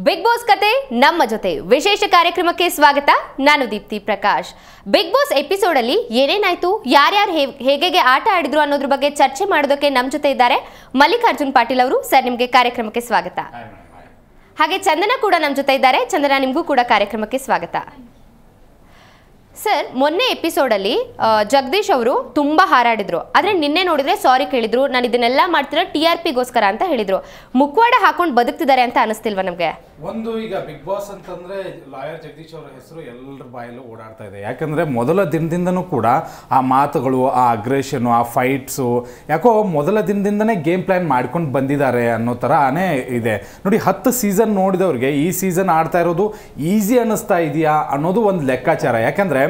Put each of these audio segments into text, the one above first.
Big boss ಕತೆ ನಮ್ಮ ಜೊತೆ ವಿಶೇಷ ಕಾರ್ಯಕ್ರಮಕ್ಕೆ ಸ್ವಾಗತ. ನಾನು Deepti Prakash. Bigg Boss episode ಅಲ್ಲಿ ಏನೇನಾಯ್ತು, ಯಾರ್ಯಾರು ಹೇಗೆ ಆಟ ಆಡಿದ್ರು ಅನ್ನೋದ್ರ ಬಗ್ಗೆ ಚರ್ಚೆ ಮಾಡೋದಕ್ಕೆ ನಮ್ಮ ಜೊತೆ ಇದ್ದಾರೆ ಮಲ್ಲಿಕಾರ್ಜುನ್ ಪಾಟೀಲ್ ಅವರು. ಸರ್, ನಿಮಗೆ ಕಾರ್ಯಕ್ರಮಕ್ಕೆ ಸ್ವಾಗತ. ಹಾಗೆ ಚಂದನ ಕೂಡ ನಮ್ಮ ಜೊತೆ ಇದ್ದಾರೆ. ಚಂದನ, ನಿಮಗೂ ಕೂಡ ಕಾರ್ಯಕ್ರಮಕ್ಕೆ ಸ್ವಾಗತ. ಸರ್, ಮೊನ್ನೆ ಎಪಿಸೋಡಲ್ಲಿ ಜಗದೀಶ್ ಅವರು ತುಂಬ ಹಾರಾಡಿದ್ರು. ಆದರೆ ನಿನ್ನೆ ನೋಡಿದ್ರೆ ಸಾರಿ ಕೇಳಿದ್ರು. ನಾನು ಇದನ್ನೆಲ್ಲ ಮಾಡ್ತಿರೋ TRP ಗೋಸ್ಕರ ಅಂತ ಹೇಳಿದ್ರು. ಮುಖವಾಡ ಹಾಕೊಂಡು ಬದುಕ್ತಿದ್ದಾರೆ ಅಂತ ಅನಿಸ್ತಿಲ್ವಾ ನಮಗೆ? ಒಂದು ಈಗ ಬಿಗ್ ಬಾಸ್ ಅಂತಂದ್ರೆ ಲಾಯರ್ ಜಗದೀಶ್ ಅವರ ಹೆಸರು ಎಲ್ಲರ ಬಾಯಲ್ಲೂ ಓಡಾಡ್ತಾ ಇದೆ. ಯಾಕಂದ್ರೆ ಮೊದಲ ದಿನದಿಂದನೂ ಕೂಡ ಆ ಮಾತುಗಳು, ಆ ಅಗ್ರೆಷನು, ಆ ಫೈಟ್ಸು ಯಾಕೋ ಮೊದಲ ದಿನದಿಂದನೇ ಗೇಮ್ ಪ್ಲಾನ್ ಮಾಡ್ಕೊಂಡು ಬಂದಿದ್ದಾರೆ ಅನ್ನೋ ಥರನೇ ಇದೆ. ನೋಡಿ, 10 ಸೀಸನ್ ನೋಡಿದವ್ರಿಗೆ ಈ ಸೀಸನ್ ಆಡ್ತಾ ಇರೋದು ಈಸಿ ಅನ್ನಿಸ್ತಾ ಇದೆಯಾ ಅನ್ನೋದು ಒಂದು ಲೆಕ್ಕಾಚಾರ. ಯಾಕಂದರೆ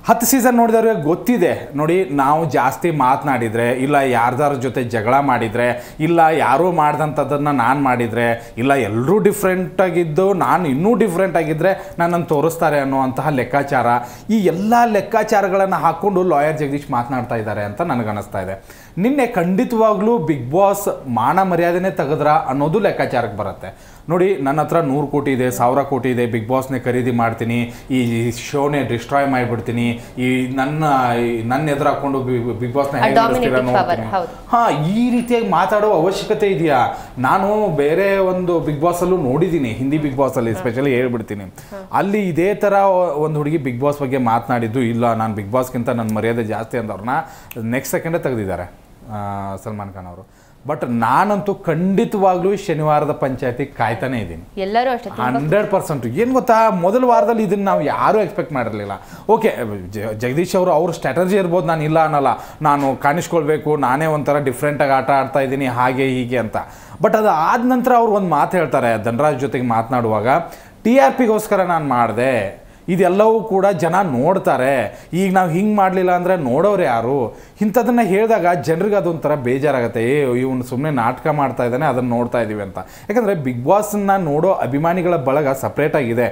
10 ಸೀಸನ್ ನೋಡಿದವ್ರಿಗೆ ಗೊತ್ತಿದೆ. ನೋಡಿ, ನಾವು ಜಾಸ್ತಿ ಮಾತನಾಡಿದರೆ, ಇಲ್ಲ ಯಾರ್ದಾರ ಜೊತೆ ಜಗಳ ಮಾಡಿದರೆ, ಇಲ್ಲ ಯಾರೂ ಮಾಡ್ದಂಥದ್ದನ್ನು ನಾನು ಮಾಡಿದರೆ, ಇಲ್ಲ ಎಲ್ಲರೂ ಡಿಫ್ರೆಂಟಾಗಿದ್ದು ನಾನು ಇನ್ನೂ ಡಿಫ್ರೆಂಟ್ ಆಗಿದ್ದರೆ ನನ್ನನ್ನು ತೋರಿಸ್ತಾರೆ ಅನ್ನುವಂತಹ ಲೆಕ್ಕಾಚಾರ. ಈ ಎಲ್ಲ ಲೆಕ್ಕಾಚಾರಗಳನ್ನು ಹಾಕ್ಕೊಂಡು ಲಾಯರ್ ಜಗದೀಶ್ ಮಾತನಾಡ್ತಾ ಇದ್ದಾರೆ ಅಂತ ನನಗನ್ನಿಸ್ತಾ ಇದೆ. ನಿನ್ನೆ ಖಂಡಿತವಾಗ್ಲೂ ಬಿಗ್ ಬಾಸ್ ಮಾನ ಮರ್ಯಾದೆನೇ ತೆಗೆದ್ರ ಅನ್ನೋದು ಲೆಕ್ಕಾಚಾರಕ್ಕೆ ಬರುತ್ತೆ. ನೋಡಿ, ನನ್ನ ಹತ್ರ 100 ಕೋಟಿ ಇದೆ, 1000 ಕೋಟಿ ಇದೆ, ಬಿಗ್ ಬಾಸ್ನೇ ಖರೀದಿ ಮಾಡ್ತೀನಿ, ಈ ಶೋನೇ ಡಿಸ್ಟ್ರಾಯ್ ಮಾಡಿಬಿಡ್ತೀನಿ, ಈ ನನ್ನ ಎದುರು ಹಾಕೊಂಡು ಬಿಗ್ ಬಾಸ್ನ ಈ ರೀತಿಯಾಗಿ ಮಾತಾಡೋ ಅವಶ್ಯಕತೆ ಇದೆಯಾ? ನಾನು ಬೇರೆ ಒಂದು ಬಿಗ್ ಬಾಸ್ ಅಲ್ಲೂ ನೋಡಿದ್ದೀನಿ, ಹಿಂದಿ ಬಿಗ್ ಬಾಸ್ ಅಲ್ಲಿ ಸ್ಪೆಷಲಿ ಹೇಳ್ಬಿಡ್ತೀನಿ. ಅಲ್ಲಿ ಇದೇ ತರ ಒಂದು ಹುಡುಗಿ ಬಿಗ್ ಬಾಸ್ ಬಗ್ಗೆ ಮಾತನಾಡಿದ್ದು, ಇಲ್ಲ ನಾನು ಬಿಗ್ ಬಾಸ್ಗಿಂತ ನನ್ನ ಮರ್ಯಾದೆ ಜಾಸ್ತಿ ಅಂದವ್ರನ್ನ ನೆಕ್ಸ್ಟ್ ಸೆಕೆಂಡೇ ತೆಗೆದಿದ್ದಾರೆ ಸಲ್ಮಾನ್ ಖಾನ್ ಅವರು. ಬಟ್ ನಾನಂತೂ ಖಂಡಿತವಾಗ್ಲೂ ಶನಿವಾರದ ಪಂಚಾಯತಿ ಕಾಯ್ತಾನೆ ಇದ್ದೀನಿ. ಎಲ್ಲರೂ ಅಷ್ಟೇ 100%. ಏನು ಗೊತ್ತಾ, ಮೊದಲ ವಾರದಲ್ಲಿ ಇದನ್ನು ನಾವು ಯಾರೂ ಎಕ್ಸ್ಪೆಕ್ಟ್ ಮಾಡಿರಲಿಲ್ಲ. ಓಕೆ, ಜಗದೀಶ್ ಅವರು ಅವ್ರ ಸ್ಟ್ರಾಟಜಿ ಇರ್ಬೋದು, ನಾನು ಇಲ್ಲ ಅನ್ನಲ್ಲ, ನಾನು ಕಾಣಿಸ್ಕೊಳ್ಬೇಕು, ನಾನೇ ಒಂಥರ ಡಿಫ್ರೆಂಟಾಗಿ ಆಟ ಆಡ್ತಾ ಇದ್ದೀನಿ ಹಾಗೆ ಹೀಗೆ ಅಂತ. ಬಟ್ ಅದು ಆದ ನಂತರ ಅವ್ರು ಒಂದು ಮಾತು ಹೇಳ್ತಾರೆ ಧನರಾಜ್ ಜೊತೆಗೆ ಮಾತನಾಡುವಾಗ, TRPಗೋಸ್ಕರ ನಾನು ಮಾಡಿದೆ, ಇದೆಲ್ಲವೂ ಕೂಡ ಜನ ನೋಡ್ತಾರೆ, ಈಗ ನಾವು ಹಿಂಗೆ ಮಾಡಲಿಲ್ಲ ಅಂದರೆ ನೋಡೋರು ಯಾರು? ಇಂಥದನ್ನು ಹೇಳಿದಾಗ ಜನರಿಗೆ ಅದೊಂಥರ ಬೇಜಾರಾಗುತ್ತೆ. ಇವನು ಸುಮ್ಮನೆ ನಾಟಕ ಮಾಡ್ತಾ ಇದ್ದಾನೆ, ಅದನ್ನು ನೋಡ್ತಾ ಇದ್ದೀವಿ ಅಂತ. ಯಾಕಂದರೆ ಬಿಗ್ ಬಾಸನ್ನು ನೋಡೋ ಅಭಿಮಾನಿಗಳ ಬಳಗ ಸಪ್ರೇಟಾಗಿದೆ.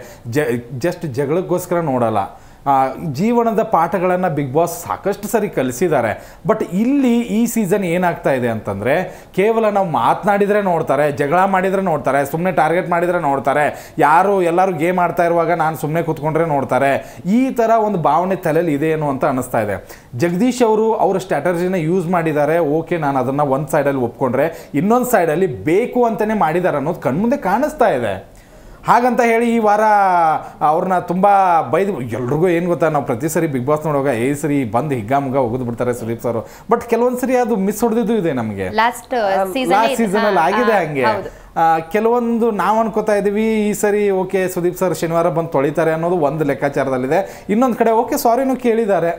ಜಸ್ಟ್ ಜಗಳಕ್ಕೋಸ್ಕರ ನೋಡಲ್ಲ. ಜೀವನದ ಪಾಠಗಳನ್ನು ಬಿಗ್ ಬಾಸ್ ಸಾಕಷ್ಟು ಸರಿ ಕಲಿಸಿದ್ದಾರೆ. ಬಟ್ ಇಲ್ಲಿ ಈ ಸೀಸನ್ ಏನಾಗ್ತಾ ಇದೆ ಅಂತಂದರೆ, ಕೇವಲ ನಾವು ಮಾತನಾಡಿದರೆ ನೋಡ್ತಾರೆ, ಜಗಳ ಮಾಡಿದರೆ ನೋಡ್ತಾರೆ, ಸುಮ್ಮನೆ ಟಾರ್ಗೆಟ್ ಮಾಡಿದರೆ ನೋಡ್ತಾರೆ, ಎಲ್ಲರೂ ಗೇಮ್ ಆಡ್ತಾ ಇರುವಾಗ ನಾನು ಸುಮ್ಮನೆ ಕೂತ್ಕೊಂಡ್ರೆ ನೋಡ್ತಾರೆ, ಈ ಥರ ಒಂದು ಭಾವನೆ ತಲೆಯಲ್ಲಿ ಇದೆ ಏನು ಅಂತ ಅನ್ನಿಸ್ತಾ ಇದೆ. ಜಗದೀಶ್ ಅವರು ಅವರ ಸ್ಟ್ರಾಟಜಿನ ಯೂಸ್ ಮಾಡಿದ್ದಾರೆ. ಓಕೆ, ನಾನು ಅದನ್ನು ಒಂದು ಸೈಡಲ್ಲಿ ಒಪ್ಕೊಂಡ್ರೆ, ಇನ್ನೊಂದು ಸೈಡಲ್ಲಿ ಬೇಕು ಅಂತಲೇ ಮಾಡಿದ್ದಾರೆ ಅನ್ನೋದು ಕಣ್ಮುಂದೆ ಕಾಣಿಸ್ತಾ ಇದೆ. ಹಾಗಂತ ಹೇಳಿ ಈ ವಾರ ಅವ್ರನ್ನ ತುಂಬ ಬೈದು, ಎಲ್ರಿಗೂ ಏನು ಗೊತ್ತಾ, ನಾವು ಪ್ರತಿ ಸರಿ ಬಿಗ್ ಬಾಸ್ ನೋಡುವಾಗ ಸರಿ ಬಂದು ಹಿಗ್ಗಾಮುಗ್ಗ ಒಗೆದು ಬಿಡ್ತಾರೆ ಸುದೀಪ್ ಸರ್. ಬಟ್ ಕೆಲವೊಂದು ಸರಿ ಅದು ಮಿಸ್ ಹೊಡೆದಿದ್ದು ಇದೆ ನಮಗೆ. ಲಾಸ್ಟ್ ಸೀಸನಲ್ಲಿ ಆಗಿದೆ ಹಂಗೆ. ಕೆಲವೊಂದು ನಾವು ಅನ್ಕೋತಾ ಇದ್ದೀವಿ ಈ ಸರಿ ಓಕೆ ಸುದೀಪ್ ಸರ್ ಶನಿವಾರ ಬಂದು ತೊಳಿತಾರೆ ಅನ್ನೋದು ಒಂದು ಲೆಕ್ಕಾಚಾರದಲ್ಲಿದೆ. ಇನ್ನೊಂದು ಕಡೆ ಓಕೆ ಸಾರಿನೂ ಕೇಳಿದ್ದಾರೆ.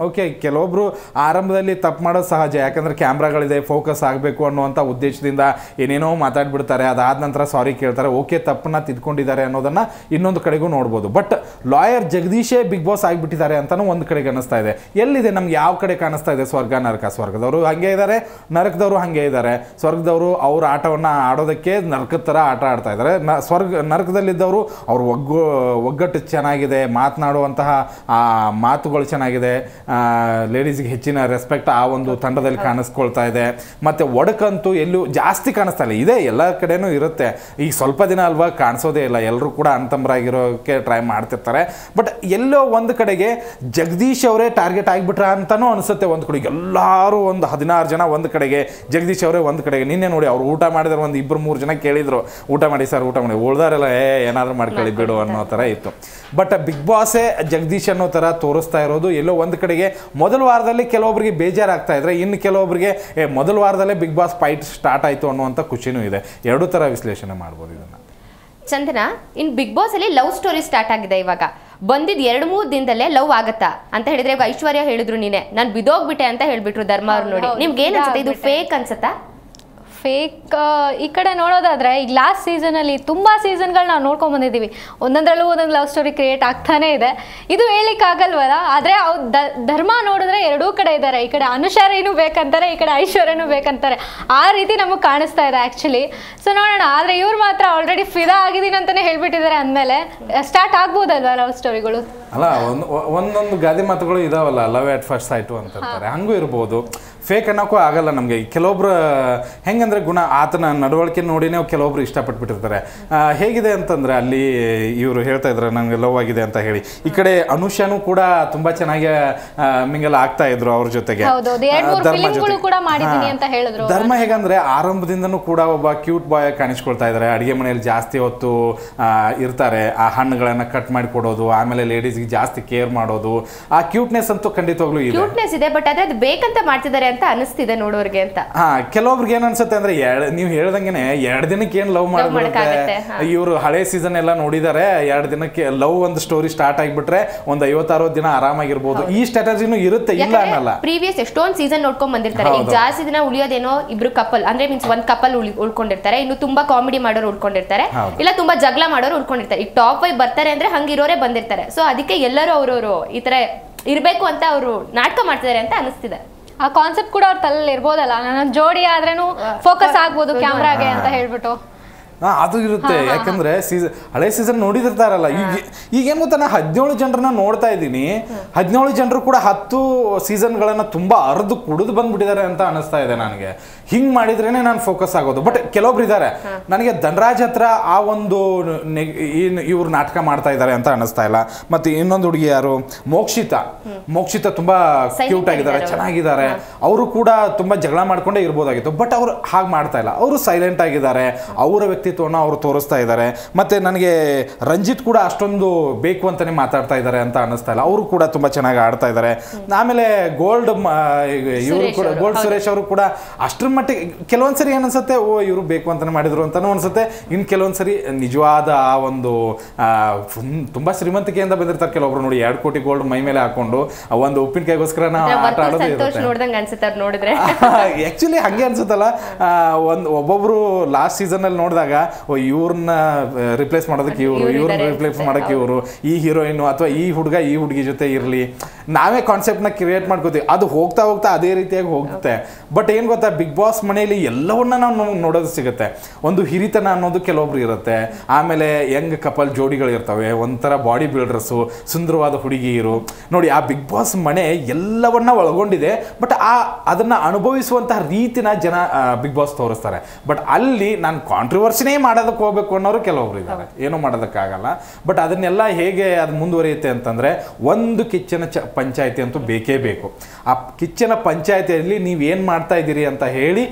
ಓಕೆ, ಕೆಲವೊಬ್ರು ಆರಂಭದಲ್ಲಿ ತಪ್ಪು ಮಾಡೋದು ಸಹಜ, ಯಾಕಂದರೆ ಕ್ಯಾಮ್ರಾಗಳಿದೆ, ಫೋಕಸ್ ಆಗಬೇಕು ಅನ್ನುವಂಥ ಉದ್ದೇಶದಿಂದ ಏನೇನೋ ಮಾತಾಡ್ಬಿಡ್ತಾರೆ. ಅದಾದ ನಂತರ ಸಾರಿ ಕೇಳ್ತಾರೆ. ಓಕೆ, ತಪ್ಪನ್ನ ತಿದ್ಕೊಂಡಿದ್ದಾರೆ ಅನ್ನೋದನ್ನು ಇನ್ನೊಂದು ಕಡೆಗೂ ನೋಡ್ಬೋದು. ಬಟ್ ಲಾಯರ್ ಜಗದೀಶೇ ಬಿಗ್ ಬಾಸ್ ಆಗಿಬಿಟ್ಟಿದ್ದಾರೆ ಅಂತಲೂ ಒಂದು ಕಡೆಗೆ ಅನ್ನಿಸ್ತಾ ಇದೆ. ಎಲ್ಲಿದೆ ನಮ್ಗೆ ಯಾವ ಕಡೆ ಕಾಣಿಸ್ತಾ ಇದೆ? ಸ್ವರ್ಗ ನರಕ. ಸ್ವರ್ಗದವರು ಹಾಗೆ ಇದ್ದಾರೆ, ನರಕದವರು ಹಾಗೆ ಇದ್ದಾರೆ. ಸ್ವರ್ಗದವರು ಅವ್ರ ಆಟವನ್ನು ಆಡೋದಕ್ಕೆ ನರಕದ ಥರ ಆಟ ಆಡ್ತಾ ಇದ್ದಾರೆ. ನರಕದಲ್ಲಿದ್ದವರು ಅವ್ರ ಒಗ್ಗಟ್ಟು ಚೆನ್ನಾಗಿದೆ, ಮಾತನಾಡುವಂತಹ ಮಾತುಗಳು ಚೆನ್ನಾಗಿದೆ, ಲೇಡೀಸ್ಗೆ ಹೆಚ್ಚಿನ ರೆಸ್ಪೆಕ್ಟ್ ಆ ಒಂದು ತಂಡದಲ್ಲಿ ಕಾಣಿಸ್ಕೊಳ್ತಾ ಇದೆ. ಮತ್ತು ಒಡಕಂತೂ ಎಲ್ಲೂ ಜಾಸ್ತಿ ಕಾಣಿಸ್ತಾ ಇಲ್ಲ. ಇದೆ, ಎಲ್ಲ ಕಡೆನೂ ಇರುತ್ತೆ. ಈಗ ಸ್ವಲ್ಪ ದಿನ ಅಲ್ವಾ, ಕಾಣಿಸೋದೇ ಇಲ್ಲ. ಎಲ್ಲರೂ ಕೂಡ ಅಣ್ತಂಬರಾಗಿರೋಕ್ಕೆ ಟ್ರೈ ಮಾಡ್ತಿರ್ತಾರೆ. ಬಟ್ ಎಲ್ಲೋ ಒಂದು ಕಡೆಗೆ ಜಗದೀಶ್ ಅವರೇ ಟಾರ್ಗೆಟ್ ಆಗಿಬಿಟ್ರ ಅಂತಲೂ ಅನಿಸುತ್ತೆ. ಒಂದು ಕಡೆಗೆ ಎಲ್ಲರೂ ಒಂದು 16 ಜನ ಒಂದು ಕಡೆಗೆ, ಜಗದೀಶ್ ಅವರೇ ಒಂದು ಕಡೆಗೆ. ನಿನ್ನೆ ನೋಡಿ, ಅವ್ರು ಊಟ ಮಾಡಿದ್ರೆ ಒಂದು 2-3 ಜನ ಕೇಳಿದ್ರು, ಊಟ ಮಾಡಿ ಸರ್, ಊಟ ಮಾಡಿ. ಉಳ್ದಾರೆಲ್ಲ ಏನಾದರೂ ಮಾಡ್ಕೊಳ್ಳಿ ಬಿಡು ಅನ್ನೋ ಥರ ಇತ್ತು. ಬಟ್ ಬಿಗ್ ಬಾಸೇ ಜಗದೀಶ್ ಅನ್ನೋ ಥರ ತೋರಿಸ್ತಾ ಇರೋದು ಎಲ್ಲೋ ಒಂದು ಕಡೆಗೆ. ಮೊದಲ ವಾರದಲ್ಲಿ ಕೆಲವೊಬ್ಬರಿಗೆ ಬೇಜಾರಾಗ್ತಾ ಇದ್ರೆ, ಇನ್ನು ಕೆಲವೊಬ್ಬರಿಗೆ ಮೊದಲ ವಾರದಲ್ಲೇ ಬಿಗ್ ಬಾಸ್ ಫೈಟ್ ಸ್ಟಾರ್ಟ್ ಆಯಿತು ಅನ್ನುವಂಥ ಖುಷಿನೂ ಇದೆ. ಎರಡೂ ಥರ ವಿಶ್ಲೇಷಣೆ ಮಾಡ್ಬೋದು ಇದನ್ನು. ಚಂದನ, ಇನ್ನು ಬಿಗ್ ಬಾಸ್ ಅಲ್ಲಿ ಲವ್ ಸ್ಟೋರಿ ಸ್ಟಾರ್ಟ್ ಆಗಿದೆ. ಇವಾಗ ಬಂದಿದ್ದು 2-3 ದಿನದಲ್ಲೇ ಲವ್ ಆಗತ್ತಾ ಅಂತ ಹೇಳಿದ್ರೆ, ಇವಾಗ ಐಶ್ವರ್ಯ ಹೇಳಿದ್ರು ನೀನೆ ನಾನು ಬಿದೋಗ್ಬಿಟ್ಟೆ ಅಂತ ಹೇಳ್ಬಿಟ್ರು ಧರ್ಮ ಅವ್ರು. ನೋಡಿ, ನಿಮ್ಗೆ ಏನ್ ಅನ್ಸುತ್ತೆ? ಇದು ಫೇಕ್ ಅನ್ಸುತ್ತಾ? ಫೇಕ್ ಈ ಕಡೆ ನೋಡೋದಾದರೆ, ಈಗ ಲಾಸ್ಟ್ ಸೀಸನಲ್ಲಿ ತುಂಬ ಸೀಸನ್ಗಳು ನಾವು ನೋಡ್ಕೊಂಡು ಬಂದಿದ್ದೀವಿ. ಒಂದೊಂದರಲ್ಲೂ ಒಂದೊಂದು ಲವ್ ಸ್ಟೋರಿ ಕ್ರಿಯೇಟ್ ಆಗ್ತಾನೇ ಇದೆ. ಇದು ಹೇಳಲಿಕ್ಕಾಗಲ್ವಲ್ಲ. ಆದರೆ ಅವ್ರು ಧರ್ಮ ನೋಡಿದ್ರೆ ಎರಡೂ ಕಡೆ ಇದ್ದಾರೆ. ಈ ಕಡೆ ಅನುಷಾರೇನೂ ಬೇಕಂತಾರೆ, ಈ ಕಡೆ ಐಶ್ವರ್ಯನೂ ಬೇಕಂತಾರೆ. ಆ ರೀತಿ ನಮಗೆ ಕಾಣಿಸ್ತಾ ಇದೆ ಆ್ಯಕ್ಚುಲಿ. ಸೊ ನೋಡೋಣ. ಆದರೆ ಇವ್ರು ಮಾತ್ರ ಆಲ್ರೆಡಿ ಫಿದಾ ಆಗಿದ್ದೀನಿ ಅಂತಲೇ ಹೇಳ್ಬಿಟ್ಟಿದ್ದಾರೆ. ಅಂದಮೇಲೆ ಸ್ಟಾರ್ಟ್ ಆಗ್ಬೋದಲ್ವ ಲವ್ ಸ್ಟೋರಿಗಳು? ಅಲ್ಲ ಒಂದೊಂದು ಗಾದೆ ಮಾತುಗಳು ಇದಾವಲ್ಲ, ಲವ್ ಎಟ್ ಫಸ್ಟ್ ಸೈಟು ಅಂತಾರೆ, ಹಂಗೂ ಇರ್ಬೋದು. ಫೇಕ್ ಅನ್ನೋಕ್ಕೂ ಆಗಲ್ಲ ನಮಗೆ. ಕೆಲವೊಬ್ರು ಹೆಂಗಂದ್ರೆ ಆತನ ನಡವಳಿಕೆ ನೋಡಿನೇ ಕೆಲವೊಬ್ರು ಇಷ್ಟಪಟ್ಬಿಟ್ಟಿರ್ತಾರೆ. ಹೇಗಿದೆ ಅಂತಂದ್ರೆ ಅಲ್ಲಿ ಇವರು ಹೇಳ್ತಾ ಇದ್ರು ನನಗೆ ಲವ್ ಆಗಿದೆ ಅಂತ ಹೇಳಿ. ಈ ಕಡೆ ಅನುಷಾನು ಕೂಡ ತುಂಬಾ ಚೆನ್ನಾಗಿ ಮಿಂಗಲ್ ಆಗ್ತಾ ಇದ್ರು ಅವ್ರ ಜೊತೆಗೆ. ಧರ್ಮ ಹೇಗಂದ್ರೆ ಆರಂಭದಿಂದನೂ ಕೂಡ ಒಬ್ಬ ಕ್ಯೂಟ್ ಬಾಯ್ ಕಾಣಿಸ್ಕೊಳ್ತಾ ಇದ್ದಾರೆ. ಅಡಿಗೆ ಮನೆಯಲ್ಲಿ ಜಾಸ್ತಿ ಹೊತ್ತು ಇರ್ತಾರೆ, ಆ ಹಣ್ಣುಗಳನ್ನ ಕಟ್ ಮಾಡಿ ಕೊಡೋದು, ಆಮೇಲೆ ಲೇಡೀಸ್ಗೆ ಜಾಸ್ತಿ ಕೇರ್ ಮಾಡೋದು, ಆ ಕ್ಯೂಟ್ನೆಸ್ ಅಂತೂ ಖಂಡಿತವಾಗ್ಲೂ ಇದೆ. ಬಟ್ ಅದೇ ಅದು ಬೇಕಂತ ಮಾಡ್ತಿದ್ದಾರೆ ಅಂತ ಅನಿಸ್ತಿದೆ ನೋಡೋರ್ಗೆ ಅಂತ. ಕೆಲವೊಬ್ರಿಗೆ ಏನ್ ಅನ್ಸುತ್ತೆ ಅಂದ್ರೆ ನೀವು ಹೇಳ್ದಂಗೆನೆ 2 ದಿನಕ್ಕೆ ಏನ್ ಲವ್ ಮಾಡ್ಬಿಡುತ್ತೆ. ಇವರು ಹಳೆ ಸೀಸನ್ ಎಲ್ಲ ನೋಡಿದಾರೆ, 2 ದಿನಕ್ಕೆ ಲವ್ ಒಂದು ಸ್ಟೋರಿ ಸ್ಟಾರ್ಟ್ ಆಗಿಬಿಟ್ರೆ ಒಂದು 50-60 ದಿನ ಆರಾಮಾಗಿರ್ಬೋದು. ಈ ಸ್ಟ್ರಾಟಜಿನೂ ಇರುತ್ತೆ, ಇಲ್ಲ ಅನ್ನಲ್ಲ. ಪ್ರೀವಿಯಸ್ ಎಷ್ಟೊಂದು ಸೀಸನ್ ನೋಡ್ಕೊಂಡ್ ಬಂದಿರ್ತಾರೆ. ಈಗ ಜಾಸ್ತಿ ದಿನ ಉಳಿಯೋದೇನೋ ಇಬ್ರು ಕಪಲ್, ಅಂದ್ರೆ ಮೀನ್ಸ್ ಒಂದ್ ಕಪಲ್ ಉಳ್ಕೊಂಡಿರ್ತಾರೆ, ಇನ್ನು ತುಂಬಾ ಕಾಮಿಡಿ ಮಾಡೋರು ಉಳ್ಕೊಂಡಿರ್ತಾರೆ, ಇಲ್ಲ ತುಂಬಾ ಜಗಳ ಮಾಡೋರು ಉಳ್ಕೊಂಡಿರ್ತಾರೆ. ಈಗ ಟಾಪ್ 5 ಬರ್ತಾರೆ ಅಂದ್ರೆ ಹಂಗಿರೋರೇ ಬಂದಿರ್ತಾರೆ. ಸೊ ಅದಕ್ಕೆ ಎಲ್ಲರೂ ಅವ್ರವ್ರು ಈ ತರ ಇರ್ಬೇಕು ಅಂತ ಅವರು ನಾಟಕ ಮಾಡ್ತಿದ್ದಾರೆ ಅಂತ ಅನಿಸ್ತಿದೆ. ಆ ಕಾನ್ಸೆಪ್ಟ್ ಕೂಡ ಅವ್ರ ತಲೆಯಲ್ಲಿ ಇರ್ಬೋದಲ್ಲ, ನನ್ನ ಜೋಡಿ ಆದ್ರೇನು ಫೋಕಸ್ ಆಗ್ಬೋದು ಕ್ಯಾಮ್ರಾಗೆ ಅಂತ ಹೇಳ್ಬಿಟ್ಟು. ಅದು ಇರುತ್ತೆ. ಯಾಕಂದ್ರೆ ಹಳೆ ಸೀಸನ್ ನೋಡಿದಿರ್ತಾರಲ್ಲ. ಈಗ ಏನ್ ಗೊತ್ತಾ, 17 ಜನರನ್ನ ನೋಡ್ತಾ ಇದ್ದೀನಿ. 17 ಜನರು ಕೂಡ 10 ಸೀಸನ್ಗಳನ್ನ ತುಂಬಾ ಅರ್ದು ಕುಡಿದು ಬಂದ್ಬಿಟ್ಟಿದ್ದಾರೆ ಅಂತ ಅನಿಸ್ತಾ ಇದೆ ನನಗೆ. ಹಿಂಗ್ ಮಾಡಿದ್ರೇನೆ ನಾನು ಫೋಕಸ್ ಆಗೋದು. ಬಟ್ ಕೆಲವೊಬ್ರು ಇದ್ದಾರೆ, ನನಗೆ ಧನರಾಜ್ ಹತ್ರ ಆ ಒಂದು ಇವ್ರು ನಾಟಕ ಮಾಡ್ತಾ ಇದ್ದಾರೆ ಅಂತ ಅನಿಸ್ತಾ ಇಲ್ಲ. ಮತ್ತೆ ಇನ್ನೊಂದು ಹುಡುಗಿ ಯಾರು, ಮೋಕ್ಷಿತ ತುಂಬಾ ಕ್ಯೂಟ್ ಆಗಿದ್ದಾರೆ, ಚೆನ್ನಾಗಿದ್ದಾರೆ. ಅವರು ಕೂಡ ತುಂಬಾ ಜಗಳ ಮಾಡ್ಕೊಂಡೇ ಇರ್ಬೋದಾಗಿತ್ತು. ಬಟ್ ಅವ್ರು ಹಾಗೆ ಮಾಡ್ತಾ ಇಲ್ಲ, ಅವರು ಸೈಲೆಂಟ್ ಆಗಿದ್ದಾರೆ, ಅವರ ವ್ಯಕ್ತಿತ್ವನ ಅವರು ತೋರಿಸ್ತಾ ಇದ್ದಾರೆ. ಮತ್ತೆ ನನಗೆ ರಂಜಿತ್ ಕೂಡ ಅಷ್ಟೊಂದು ಬೇಕು ಅಂತಾನೆ ಮಾತಾಡ್ತಾ ಇದ್ದಾರೆ ಅಂತ ಅನಿಸ್ತಾ ಇಲ್ಲ. ಅವರು ಕೂಡ ತುಂಬಾ ಚೆನ್ನಾಗಿ ಆಡ್ತಾ ಇದ್ದಾರೆ. ಆಮೇಲೆ ಗೋಲ್ಡ್ ಸುರೇಶ್ ಅವರು ಕೂಡ ಅಷ್ಟರ ಮಟ್ಟಿಗೆ ಕೆಲವೊಂದ್ಸರಿ ಏನನ್ಸುತ್ತೆ, ಇವರು ಬೇಕು ಅಂತಾನೆ ಮಾಡಿದ್ರು ಅಂತಾನು ಅನ್ಸುತ್ತೆ. ಇನ್ ಕೆಲವೊಂದ್ಸರಿ ನಿಜವಾದ ಆ ಒಂದು ತುಂಬಾ ಶ್ರೀಮಂತಿಕೆಯಿಂದ ಬಂದಿರ್ತಾರೆ ಕೆಲವೊಬ್ರು. ನೋಡಿ 2 ಕೋಟಿ ಗೋಲ್ಡ್ ಮೈ ಮೇಲೆ ಹಾಕೊಂಡು ಒಂದು ಉಪ್ಪಿನಕಾಯಿಗೋಸ್ಕರ ಆಟ ಆಡೋದು ಆಕ್ಚುಲಿ ಹಂಗೆ ಅನ್ಸುತ್ತಲ್ಲ. ಒಬ್ಬೊಬ್ರು ಲಾಸ್ಟ್ ಸೀಸನ್ ಅಲ್ಲಿ ನೋಡಿದಾಗ ಇವ್ರನ್ನ ರಿಪ್ಲೇಸ್ ಮಾಡೋದಕ್ಕೆ ಇವ್ರನ್ನ ರಿಪ್ಲೇಸ್ ಮಾಡೋಕ್ಕೆ ಇವರು, ಈ ಹೀರೋಯಿನ್ ಅಥವಾ ಈ ಹುಡುಗ ಈ ಹುಡುಗಿ ಜೊತೆ ಇರಲಿ, ನಾವೇ ಕಾನ್ಸೆಪ್ಟ್ನ ಕ್ರಿಯೇಟ್ ಮಾಡ್ಕೋತೀವಿ. ಅದು ಹೋಗ್ತಾ ಹೋಗ್ತಾ ಅದೇ ರೀತಿಯಾಗಿ ಹೋಗುತ್ತೆ. ಬಟ್ ಏನು ಗೊತ್ತಾ, ಬಿಗ್ ಬಾಸ್ ಮನೆಯಲ್ಲಿ ಎಲ್ಲವನ್ನ ನಾವು ನೋಡೋದು ಸಿಗುತ್ತೆ. ಒಂದು ಹಿರಿತನ ಅನ್ನೋದು ಕೆಲವೊಬ್ರು ಇರುತ್ತೆ, ಆಮೇಲೆ ಯಂಗ್ ಕಪಲ್ ಜೋಡಿಗಳು ಇರ್ತವೆ, ಒಂಥರ ಬಾಡಿ ಬಿಲ್ಡರ್ಸು, ಸುಂದರವಾದ ಹುಡುಗಿಯರು. ನೋಡಿ, ಆ ಬಿಗ್ ಬಾಸ್ ಮನೆ ಎಲ್ಲವನ್ನ ಒಳಗೊಂಡಿದೆ. ಬಟ್ ಅದನ್ನ ಅನುಭವಿಸುವಂತಹ ರೀತಿನ ಜನ ಬಿಗ್ ಬಾಸ್ ತೋರಿಸ್ತಾರೆ. ಬಟ್ ಅಲ್ಲಿ ನಾನು ಕಾಂಟ್ರವರ್ಸಿನೇ ಮಾಡೋದಕ್ಕೆ ಹೋಗ್ಬೇಕು ಅನ್ನೋರು ಕೆಲವೊಬ್ರು ಇದ್ದಾರೆ, ಏನೂ ಮಾಡೋದಕ್ಕಾಗಲ್ಲ. ಬಟ್ ಅದನ್ನೆಲ್ಲ ಹೇಗೆ ಅದು ಮುಂದುವರಿಯುತ್ತೆ ಅಂತಂದರೆ, ಒಂದು ಕಿಚ್ಚನ ಪಂಚಾಯಿತಿ ಅಂತೂ ಬೇಕೇ ಬೇಕು. ಆ ಕಿಚ್ಚನ ಪಂಚಾಯಿತಿಯಲ್ಲಿ ನೀವೇನು ಮಾಡ್ತಾ ಇದ್ದೀರಿ ಅಂತ ಹೇಳಿ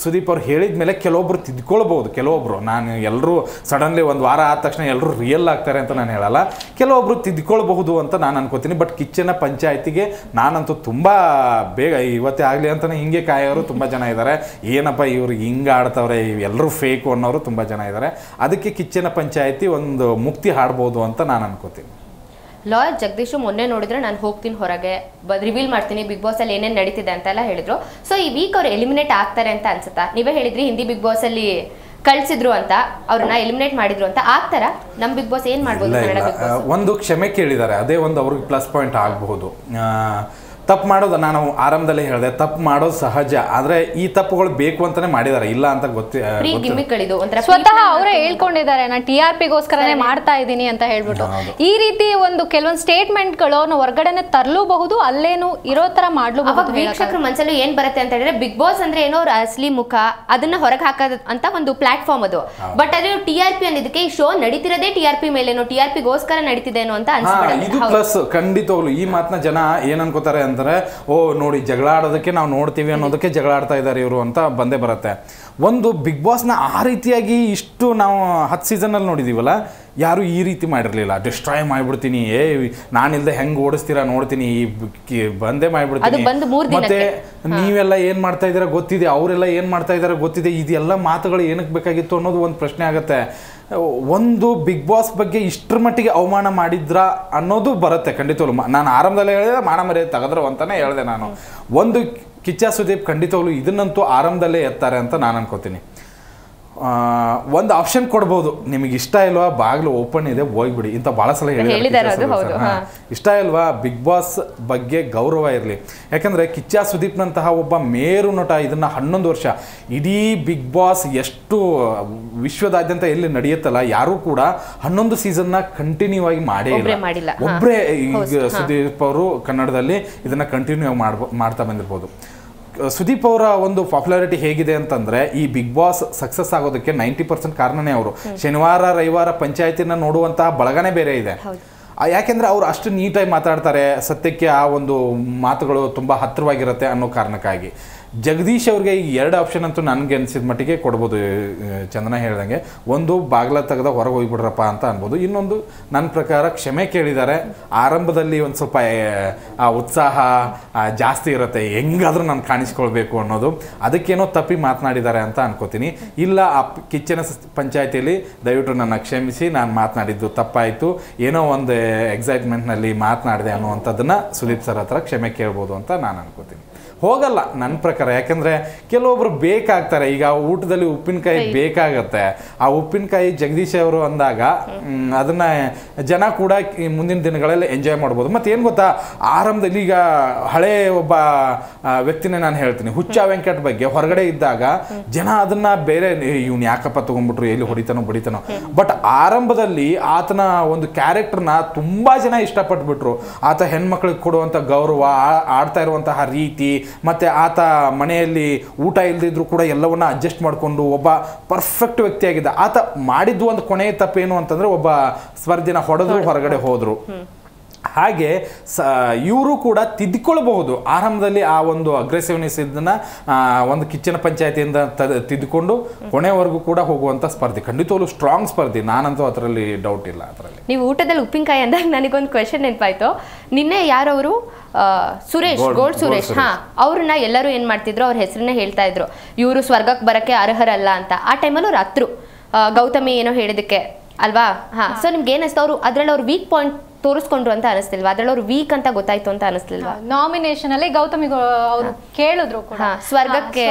ಸುದೀಪ್ ಅವ್ರು ಹೇಳಿದ ಮೇಲೆ ಕೆಲವೊಬ್ರು ತಿದ್ಕೊಳ್ಬೋದು. ಕೆಲವೊಬ್ರು, ನಾನು ಎಲ್ಲರೂ ಸಡನ್ಲಿ ಒಂದು ವಾರ ಆದ ತಕ್ಷಣ ಎಲ್ಲರೂ ರಿಯಲ್ ಆಗ್ತಾರೆ ಅಂತ ನಾನು ಹೇಳಲ್ಲ, ಕೆಲವೊಬ್ರು ತಿದ್ಕೊಳ್ಬಹುದು ಅಂತ ನಾನು ಅನ್ಕೋತೀನಿ. ಬಟ್ ಕಿಚ್ಚನ ಪಂಚಾಯಿತಿಗೆ ನಾನಂತೂ ತುಂಬ ಬೇಗ ಇವತ್ತೇ ಆಗಲಿ ಅಂತಲೇ ಹಿಂಗೆ ಕಾಯೋರು ತುಂಬ ಜನ ಇದ್ದಾರೆ. ಏನಪ್ಪ ಇವರು ಹಿಂಗೆ ಆಡ್ತವ್ರೆ, ಎಲ್ಲರೂ ಫೇಕು ಅನ್ನೋರು ತುಂಬ ಜನ ಇದ್ದಾರೆ. ಅದಕ್ಕೆ ಕಿಚ್ಚನ ಪಂಚಾಯಿತಿ ಒಂದು ಮುಕ್ತಿ ಹಾಡ್ಬೋದು ಅಂತ ನಾನು ಅನ್ಕೋತೀನಿ. ಲಾಯರ್ ಜಗದೀಶ್ ಮೊನ್ನೆ ನೋಡಿದ್ರೆ ನಾನು ಹೋಗ್ತೀನಿ ಹೊರಗೆ, ರಿವೀಲ್ ಮಾಡ್ತೀನಿ ಬಿಗ್ ಬಾಸ್ ಅಲ್ಲಿ ಏನೇನು ನಡೀತಿದೆ ಅಂತೆಲ್ಲ ಹೇಳಿದ್ರು. ಸೊ ಈ ವೀಕ್ ಅವ್ರು ಎಲಿಮಿನೇಟ್ ಆಗ್ತಾರೆ ಅಂತ ಅನ್ಸುತ್ತಾ? ನೀವೇ ಹೇಳಿದ್ರಿ ಹಿಂದಿ ಬಿಗ್ ಬಾಸ್ ಅಲ್ಲಿ ಕಳ್ಸಿದ್ರು ಅಂತ, ಅವ್ರನ್ನ ಎಲಿಮಿನೇಟ್ ಮಾಡಿದ್ರು ಅಂತ. ಆಗ್ತಾರ ನಮ್ ಬಿಗ್ ಬಾಸ್ ಏನ್ ಮಾಡ್ಬೋದು? ಒಂದು ಕ್ಷಮೆ ಕೇಳಿದ್ದಾರೆ, ಅದೇ ಒಂದು ಅವ್ರಿಗೆ ಪ್ಲಸ್ ಪಾಯಿಂಟ್ ಆಗಬಹುದು. ತಪ್ಪು ಮಾಡೋದು, ನಾನು ಆರಂಭದಲ್ಲೇ ಹೇಳಿದೆ, ತಪ್ಪು ಮಾಡೋದು ಸಹಜ. ಆದ್ರೆ ಈ ತಪ್ಪುಗಳು ಬೇಕು ಅಂತಾನೆ ಮಾಡಿದ್ದಾರೆ, ಇಲ್ಲ ಅಂತ ಸ್ವತಃ ಅವರೇ ಹೇಳ್ಕೊಂಡಿದ್ದಾರೆ, ನಾನು TRP ಗೋಸ್ಕರನೇ ಮಾಡ್ತಾ ಇದ್ದೀನಿ ಅಂತ ಹೇಳ್ಬಿಟ್ಟು. ಈ ರೀತಿ ಒಂದು ಕೆಲವೊಂದು ಸ್ಟೇಟ್ಮೆಂಟ್ ಗಳು ಹೊರಗಡೆನೆ ತರಲೂಬಹುದು, ಅಲ್ಲೇನು ಇರೋ ತರ ಮಾಡ್ಲೂಬಹುದು. ವೀಕ್ಷಕರ ಮನಸ್ಸಲ್ಲಿ ಏನ್ ಬರುತ್ತೆ ಅಂತ ಹೇಳಿದ್ರೆ, ಬಿಗ್ ಬಾಸ್ ಅಂದ್ರೆ ಏನೋ ಅಸಲಿ ಮುಖ, ಅದನ್ನ ಹೊರಗೆ ಹಾಕೋದು ಅಂತ ಒಂದು ಪ್ಲಾಟ್ಫಾರ್ಮ್ ಅದು. ಬಟ್ ಅದೇ TRP ಅನ್ನೋದಕ್ಕೆ ಈ ಶೋ ನಡೀತಿರೋದೇ TRP ಮೇಲೇನೋ, TRP ಗೋಸ್ಕರ ನಡೀತಿದೇನೋ ಅಂತ ಅನ್ಸುತ್ತೆ. ಇದು ಪ್ಲಸ್ ಖಂಡಿತವಾಗ್ಲು. ಈ ಮಾತನ್ನ ಜನ ಏನ್ ಅನ್ಕೋತಾರೆ ಅಂದ್ರೆ, ಓ ನೋಡಿ ಜಗಳ ಆಡೋದಕ್ಕೆ ನಾವು ನೋಡ್ತೀವಿ ಅನ್ನೋದಕ್ಕೆ ಜಗಳ ಆಡ್ತಾ ಇದ್ದಾರೆ ಇವರು ಅಂತ ಬಂದೇ ಬರುತ್ತೆ. ಒಂದು ಬಿಗ್ ಬಾಸ್ನ ಆ ರೀತಿಯಾಗಿ ಇಷ್ಟು ನಾವು 10 ಸೀಸನಲ್ಲಿ ನೋಡಿದೀವಲ್ಲ, ಯಾರು ಈ ರೀತಿ ಮಾಡಿರಲಿಲ್ಲ. ಡಿಸ್ಟ್ರಾಯ್ ಮಾಡಿಬಿಡ್ತೀನಿ, ನಾನಿಲ್ದೆ ಹೆಂಗೆ ಓಡಿಸ್ತೀರಾ ನೋಡ್ತೀನಿ, ಬಂದೇ ಮಾಡಿಬಿಡ್ತೀನಿ, ಮತ್ತೆ ನೀವೆಲ್ಲ ಏನು ಮಾಡ್ತಾ ಇದ್ದೀರಾ ಗೊತ್ತಿದೆ, ಅವರೆಲ್ಲ ಏನು ಮಾಡ್ತಾ ಇದ್ದಾರೆ ಗೊತ್ತಿದೆ, ಇದೆಲ್ಲ ಮಾತುಗಳು ಏನಕ್ಕೆ ಬೇಕಾಗಿತ್ತು ಅನ್ನೋದು ಒಂದು ಪ್ರಶ್ನೆ ಆಗುತ್ತೆ. ಒಂದು ಬಿಗ್ ಬಾಸ್ ಬಗ್ಗೆ ಇಷ್ಟರ ಮಟ್ಟಿಗೆ ಅವಮಾನ ಮಾಡಿದ್ರ ಅನ್ನೋದು ಬರುತ್ತೆ ಖಂಡಿತವಾಗ್ಲು. ನಾನು ಆರಂಭದಲ್ಲೇ ಹೇಳಿದೆ, ಮಾನ ಮರ್ಯಾದೆ ತೆಗೆದ್ರು ಅಂತಾನೆ ಹೇಳಿದೆ ನಾನು. ಒಂದು ಕಿಚ್ಚ ಸುದೀಪ್ ಖಂಡಿತವಾಗ್ಲು ಇದನ್ನಂತೂ ಆರಂಭದಲ್ಲೇ ಎತ್ತಾರೆ ಅಂತ ನಾನು ಅನ್ಕೋತೀನಿ. ಒಂದು ಆಪ್ಷನ್ ಕೊಡ್ಬೋದು, ನಿಮಗೆ ಇಷ್ಟ ಇಲ್ವಾ ಬಾಗಿಲು ಓಪನ್ ಇದೆ ಹೋಗ್ಬಿಡಿ ಇಂಥ ಭಾಳ ಸಲ ಹೇಳಿದ್ದಾರೆ ಅದು, ಹೌದು. ಇಷ್ಟ ಇಲ್ವಾ ಬಿಗ್ ಬಾಸ್ ಬಗ್ಗೆ ಗೌರವ ಇರಲಿ. ಯಾಕಂದರೆ ಕಿಚ್ಚ ಸುದೀಪ್ನಂತಹ ಒಬ್ಬ ಮೇರು ನಟ ಇದನ್ನು 11 ವರ್ಷ ಇಡೀ ಬಿಗ್ ಬಾಸ್ ಎಷ್ಟು ವಿಶ್ವದಾದ್ಯಂತ ಎಲ್ಲಿ ನಡೆಯುತ್ತಲ್ಲ ಯಾರೂ ಕೂಡ 11 ಸೀಸನ್ನ ಕಂಟಿನ್ಯೂ ಆಗಿ ಮಾಡೇ ಇಲ್ಲ. ಒಬ್ಬರೇ ಈಗ ಸುದೀಪ್ ಅವರು ಕನ್ನಡದಲ್ಲಿ ಇದನ್ನು ಕಂಟಿನ್ಯೂ ಆಗಿ ಮಾಡ್ತಾ ಬಂದಿರ್ಬೋದು. ಸುದೀಪ್ ಅವರ ಒಂದು ಪಾಪ್ಯುಲಾರಿಟಿ ಹೇಗಿದೆ ಅಂತಂದರೆ ಈ ಬಿಗ್ ಬಾಸ್ ಸಕ್ಸಸ್ ಆಗೋದಕ್ಕೆ 90% ಕಾರಣನೇ ಅವರು. ಶನಿವಾರ ರವಿವಾರ ಪಂಚಾಯತಿನ ನೋಡುವಂತಹ ಬಳಗನೇ ಬೇರೆ ಇದೆ. ಯಾಕೆಂದರೆ ಅವರು ಅಷ್ಟು ನೀಟಾಗಿ ಮಾತಾಡ್ತಾರೆ, ಸತ್ಯಕ್ಕೆ ಆ ಒಂದು ಮಾತುಗಳು ತುಂಬ ಹತ್ತಿರವಾಗಿರುತ್ತೆ ಅನ್ನೋ ಕಾರಣಕ್ಕಾಗಿ. ಜಗದೀಶ್ ಅವ್ರಿಗೆ ಈ 2 ಆಪ್ಷನ್ ಅಂತೂ ನನಗೆ ಅನಿಸಿದ ಮಟ್ಟಿಗೆ ಕೊಡ್ಬೋದು. ಚಂದನ ಹೇಳ್ದಂಗೆ ಒಂದು ಬಾಗಿಲ ತೆಗೆದ ಹೊರಗೆ ಹೋಗ್ಬಿಡ್ರಪ್ಪ ಅಂತ ಅನ್ಬೋದು. ಇನ್ನೊಂದು ನನ್ನ ಪ್ರಕಾರ ಕ್ಷಮೆ ಕೇಳಿದ್ದಾರೆ. ಆರಂಭದಲ್ಲಿ ಒಂದು ಸ್ವಲ್ಪ ಆ ಉತ್ಸಾಹ ಜಾಸ್ತಿ ಇರುತ್ತೆ, ಹೆಂಗಾದ್ರೂ ನಾನು ಕಾಣಿಸ್ಕೊಳ್ಬೇಕು ಅನ್ನೋದು, ಅದಕ್ಕೇನೋ ತಪ್ಪಿ ಮಾತನಾಡಿದ್ದಾರೆ ಅಂತ ಅನ್ಕೋತೀನಿ. ಇಲ್ಲ ಆ ಕಿಚ್ಚನ ಪಂಚಾಯತಿಯಲ್ಲಿ ದಯವಿಟ್ಟು ನನ್ನ ಕ್ಷಮಿಸಿ, ನಾನು ಮಾತನಾಡಿದ್ದು ತಪ್ಪಾಯಿತು, ಏನೋ ಒಂದು ಎಕ್ಸೈಟ್ಮೆಂಟ್ನಲ್ಲಿ ಮಾತನಾಡಿದೆ ಅನ್ನುವಂಥದ್ದನ್ನು ಸುದೀಪ್ ಸರ್ ಹತ್ರ ಕ್ಷಮೆ ಕೇಳ್ಬೋದು ಅಂತ ನಾನು ಅನ್ಕೋತೀನಿ. ಹೋಗಲ್ಲ ನನ್ನ ಪ್ರಕಾರ, ಯಾಕಂದರೆ ಕೆಲವೊಬ್ರು ಬೇಕಾಗ್ತಾರೆ. ಈಗ ಊಟದಲ್ಲಿ ಉಪ್ಪಿನಕಾಯಿ ಬೇಕಾಗತ್ತೆ, ಆ ಉಪ್ಪಿನಕಾಯಿ ಜಗದೀಶ್ ಅವರು ಅಂದಾಗ ಅದನ್ನು ಜನ ಕೂಡ ಮುಂದಿನ ದಿನಗಳಲ್ಲಿ ಎಂಜಾಯ್ ಮಾಡ್ಬೋದು. ಮತ್ತು ಏನು ಗೊತ್ತಾ, ಆರಂಭದಲ್ಲಿ ಈಗ ಹಳೇ ಒಬ್ಬ ವ್ಯಕ್ತಿನೇ ನಾನು ಹೇಳ್ತೀನಿ, ಹುಚ್ಚ ವೆಂಕಟ್ ಬಗ್ಗೆ ಹೊರಗಡೆ ಇದ್ದಾಗ ಜನ ಅದನ್ನು ಬೇರೆ ಇವ್ನು ಯಾಕಪ್ಪ ತೊಗೊಂಡ್ಬಿಟ್ರು, ಎಲ್ಲಿ ಹೊಡಿತಾನೋ ಬಡಿತಾನೋ. ಬಟ್ ಆರಂಭದಲ್ಲಿ ಆತನ ಒಂದು ಕ್ಯಾರೆಕ್ಟರ್ನ ತುಂಬ ಜನ ಇಷ್ಟಪಟ್ಬಿಟ್ರು. ಆತ ಹೆಣ್ಮಕ್ಳಿಗೆ ಕೊಡುವಂಥ ಗೌರವ, ಆಡ್ತಾ ಇರುವಂತಹ ರೀತಿ, ಮತ್ತು ಆತ ಮನೆಯಲ್ಲಿ ಊಟ ಇಲ್ಲದಿದ್ರು ಕೂಡ ಎಲ್ಲವನ್ನ ಅಡ್ಜಸ್ಟ್ ಮಾಡಿಕೊಂಡು ಒಬ್ಬ ಪರ್ಫೆಕ್ಟ್ ವ್ಯಕ್ತಿಯಾಗಿದ್ದ. ಆತ ಮಾಡಿದ್ದು ಒಂದು ಕೊನೆಯ ತಪ್ಪೇನು ಅಂತಂದರೆ ಒಬ್ಬ ಸ್ಪರ್ಧಿನ ಹೊಡೆದ್ರು, ಹೊರಗಡೆ ಹೋದರು. ಹಾಗೆ ಇವರು ಕೂಡ ತಿದ್ದುಕೊಳ್ಬಹುದು. ಆರಂಭದಲ್ಲಿ ಆ ಒಂದು ಅಗ್ರೆಸಿವ್ನೆಸ್ ಇದನ್ನು ಒಂದು ಕಿಚ್ಚನ ಪಂಚಾಯತಿಯಿಂದ ತಿದ್ದುಕೊಂಡು ಕೊನೆವರೆಗೂ ಕೂಡ ಹೋಗುವಂಥ ಸ್ಪರ್ಧಿ, ಖಂಡಿತವಾಗ್ಲೂ ಸ್ಟ್ರಾಂಗ್ ಸ್ಪರ್ಧಿ, ನಾನಂತೂ ಅದರಲ್ಲಿ ಡೌಟ್ ಇಲ್ಲ. ಅದರಲ್ಲಿ ನೀವು ಊಟದಲ್ಲಿ ಉಪ್ಪಿನಕಾಯಿ ಅಂದಾಗ ನನಗೊಂದು ಕ್ವೆಶನ್ ನೆನಪಾಯ್ತು. ನಿನ್ನೆ ಯಾರವರು ಸುರೇಶ್, ಗೋಲ್ಡ್ ಸುರೇಶ್, ಅವ್ರನ್ನ ಎಲ್ಲರೂ ಏನು ಮಾಡ್ತಿದ್ರು, ಅವ್ರ ಹೆಸರನ್ನೇ ಹೇಳ್ತಾ ಇದ್ರು, ಇವರು ಸ್ವರ್ಗಕ್ಕೆ ಬರೋಕ್ಕೆ ಅರ್ಹರಲ್ಲ ಅಂತ. ಆ ಟೈಮಲ್ಲಿ ಅವ್ರು ಹತ್ರು ಗೌತಮಿ ಏನೋ ಹೇಳಿದಕ್ಕೆ ಅಲ್ವಾ? ಸೊ ನಿಮ್ಗೆ ಏನಿಸ್ತು, ಅವರು ಅದ್ರಲ್ಲಿ ಅವ್ರು ವೀಕ್ ಪಾಯಿಂಟ್ ತೋರಿಸ್ಕೊಂಡ್ರು ಅಂತ ಅನಿಸ್ತಿಲ್ವಾ? ಅದ್ರಲ್ಲಿ ಅವ್ರು ವೀಕ್ ಅಂತ ಗೊತ್ತಾಯ್ತು ಅಂತ ಅನಿಸ್ಲಿಲ್ವಾ? ನಾಮಿನೇಷನ್ ಅಲ್ಲಿ ಗೌತಮಿ ಅವರು ಕೇಳಿದ್ರು ಕೂಡ ಸ್ವರ್ಗಕ್ಕೆ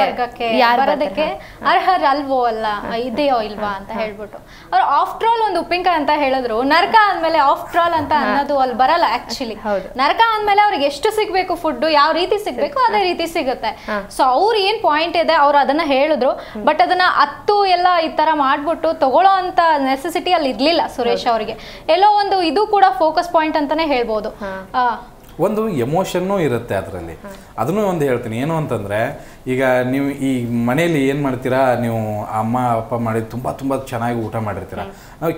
ಬರೋದಕ್ಕೆ ಅರ್ಹರಲ್ವೋ ಅಲ್ಲ, ಇದೆಯೋ ಇಲ್ವಾ ಅಂತ ಹೇಳ್ಬಿಟ್ಟು ಅವ್ರು ಆಫ್ಟರ್ ಆಲ್ ಒಂದು ಉಪ್ಪಿನಕಾಯಿ ಅಂತ ಹೇಳಿದ್ರು. ನರಕ ಅಂದ್ಮೇಲೆ ಆಫ್ಟರ್ ಆಲ್ ಅಂತ ಅನ್ನೋದು ಅಲ್ಲಿ ಬರಲ್ಲ ಆಕ್ಚುಲಿ. ನರಕ ಅಂದ್ಮೇಲೆ ಅವ್ರಿಗೆ ಎಷ್ಟು ಸಿಗ್ಬೇಕು ಫುಡ್, ಯಾವ ರೀತಿ ಸಿಗ್ಬೇಕು ಅದೇ ರೀತಿ ಸಿಗುತ್ತೆ. ಸೊ ಅವ್ರು ಏನ್ ಪಾಯಿಂಟ್ ಇದೆ ಅವ್ರು ಅದನ್ನ ಹೇಳಿದ್ರು. ಬಟ್ ಅದನ್ನ ಎಲ್ಲ ಈ ತರ ಮಾಡ್ಬಿಟ್ಟು ತಗೊಳ್ಳೋ ಅಂತ ನೆಸೆಸಿಟಿ ಅಲ್ಲಿ ಇರ್ಲಿಲ್ಲ ಸುರೇಶ್ ಅವರಿಗೆ. ಎಲ್ಲೋ ಒಂದು ಇದು ಕೂಡ ಫೋಕಸ್ ಪಾಯಿಂಟ್ ಅಂತಾನೆ ಹೇಳ್ಬೋದು. ಒಂದು ಎಮೋಷನ್ನೂ ಇರುತ್ತೆ ಅದರಲ್ಲಿ. ಅದನ್ನು ಒಂದು ಹೇಳ್ತೀನಿ, ಏನು ಅಂತಂದರೆ ಈಗ ನೀವು ಈ ಮನೆಯಲ್ಲಿ ಏನು ಮಾಡ್ತೀರಾ, ನೀವು ಅಮ್ಮ ಅಪ್ಪ ಮಾಡಿ ತುಂಬ ತುಂಬ ಚೆನ್ನಾಗಿ ಊಟ ಮಾಡಿರ್ತೀರ.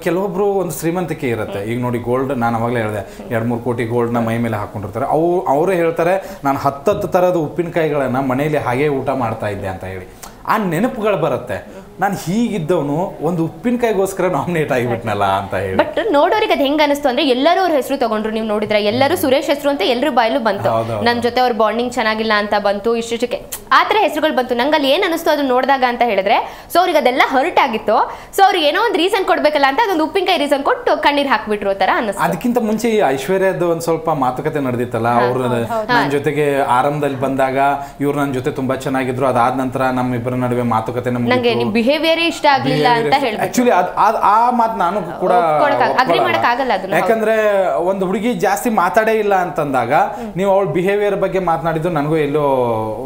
ಕೆಲವೊಬ್ಬರು ಒಂದು ಶ್ರೀಮಂತಿಕೆ ಇರುತ್ತೆ. ಈಗ ನೋಡಿ ಗೋಲ್ಡ್, ನಾನು ಅವಾಗಲೇ ಹೇಳಿದೆ 2-3 ಕೋಟಿ ಗೋಲ್ಡ್ನ ಮೈ ಮೇಲೆ ಹಾಕ್ಕೊಂಡಿರ್ತಾರೆ. ಅವರೇ ಹೇಳ್ತಾರೆ, ನಾನು 10 ಥರದ ಉಪ್ಪಿನಕಾಯಿಗಳನ್ನು ಮನೆಯಲ್ಲಿ ಹಾಗೇ ಊಟ ಮಾಡ್ತಾ ಇದ್ದೆ ಅಂತ ಹೇಳಿ. ಆ ನೆನಪುಗಳು ಬರುತ್ತೆ, ನಾನು ಹೀಗಿದ್ದವನು ಒಂದು ಉಪ್ಪಿನಕಾಯಿಗೋಸ್ಕರ ನಾಮಿನೇಟ್ ಆಗಿಬಿಟ್ನಲ್ಲ ಅಂತ ಹೇಳಿ. ಬಟ್ ನೋಡೋರಿಗೆ ಅದು ಹೆಂಗೆ ಅನಿಸ್ತು ಅಂದ್ರೆ ಎಲ್ಲರೂ ಅವ್ರ ಹೆಸರು ತಗೊಂಡ್ರು. ನೀವು ನೋಡಿದ್ರೆ ಎಲ್ಲರೂ ಸುರೇಶ್ ಹೆಸರು ಅಂತ ಎಲ್ಲರೂ ಬಾಯಲ್ಲೂ ಬಂತು. ನನ್ನ ಜೊತೆ ಅವ್ರ ಬಾಂಡಿಂಗ್ ಚೆನ್ನಾಗಿಲ್ಲ ಅಂತ ಬಂತು, ಇಷ್ಟಕ್ಕೆ ಆ ಥರ ಹೆಸರುಗಳು ಬಂತು. ನಂಗೆ ಅಲ್ಲಿ ಏನು ಅನಿಸ್ತು ಅದನ್ನ ನೋಡಿದಾಗ ಅಂತ ಹೇಳಿದ್ರೆ, ಸೊ ಅವ್ರಿಗೆ ಅದೆಲ್ಲ ಹರ್ಟ್ ಆಗಿತ್ತು. ಸೊ ಅವ್ರಿಗೆ ಏನೋ ಒಂದು ರೀಸನ್ ಕೊಡ್ಬೇಕಲ್ಲ ಅಂತ ಅದೊಂದು ಉಪ್ಪಿನಕಾಯಿ ರೀಸನ್ ಕೊಟ್ಟು ಕಣ್ಣೀರು ಹಾಕ್ಬಿಟ್ರು ಥರ ಅನ್ನಿಸ್ತು. ಅದಕ್ಕಿಂತ ಮುಂಚೆ ಈ ಐಶ್ವರ್ಯದ ಒಂದು ಸ್ವಲ್ಪ ಮಾತುಕತೆ ನಡೆದಿತ್ತಲ್ಲ, ಅವ್ರು ನನ್ನ ಜೊತೆಗೆ ಆರಂಭದಲ್ಲಿ ಬಂದಾಗ ಇವ್ರು ನನ್ನ ಜೊತೆ ತುಂಬಾ ಚೆನ್ನಾಗಿದ್ರು, ಅದಾದ ನಂತರ ನಮ್ಮಿಬ್ಬರ ನಡುವೆ ಮಾತುಕತೆ ನಂಗೆ ನಿಮ್ ಬಿಹೇವಿಯರ್ ಇಷ್ಟ ಆಗ್ಲಿಲ್ಲ ಅಂತ ಹೇಳ್ಬೇಕು. ಆಕ್ಚುಲಿ ಆ ಮಾತು ನಾನು ಕೂಡ ಅಗ್ರಿ ಮಾಡಕ್ ಆಗಲ್ಲ. ಯಾಕಂದ್ರೆ ಒಂದು ಹುಡುಗಿ ಜಾಸ್ತಿ ಮಾತಾಡೇ ಇಲ್ಲ ಅಂತಂದಾಗ ನೀವು ಅವಳ ಬಿಹೇವಿಯರ್ ಬಗ್ಗೆ ಮಾತನಾಡಿದ್ದು ನನಗೂ ಎಲ್ಲೋ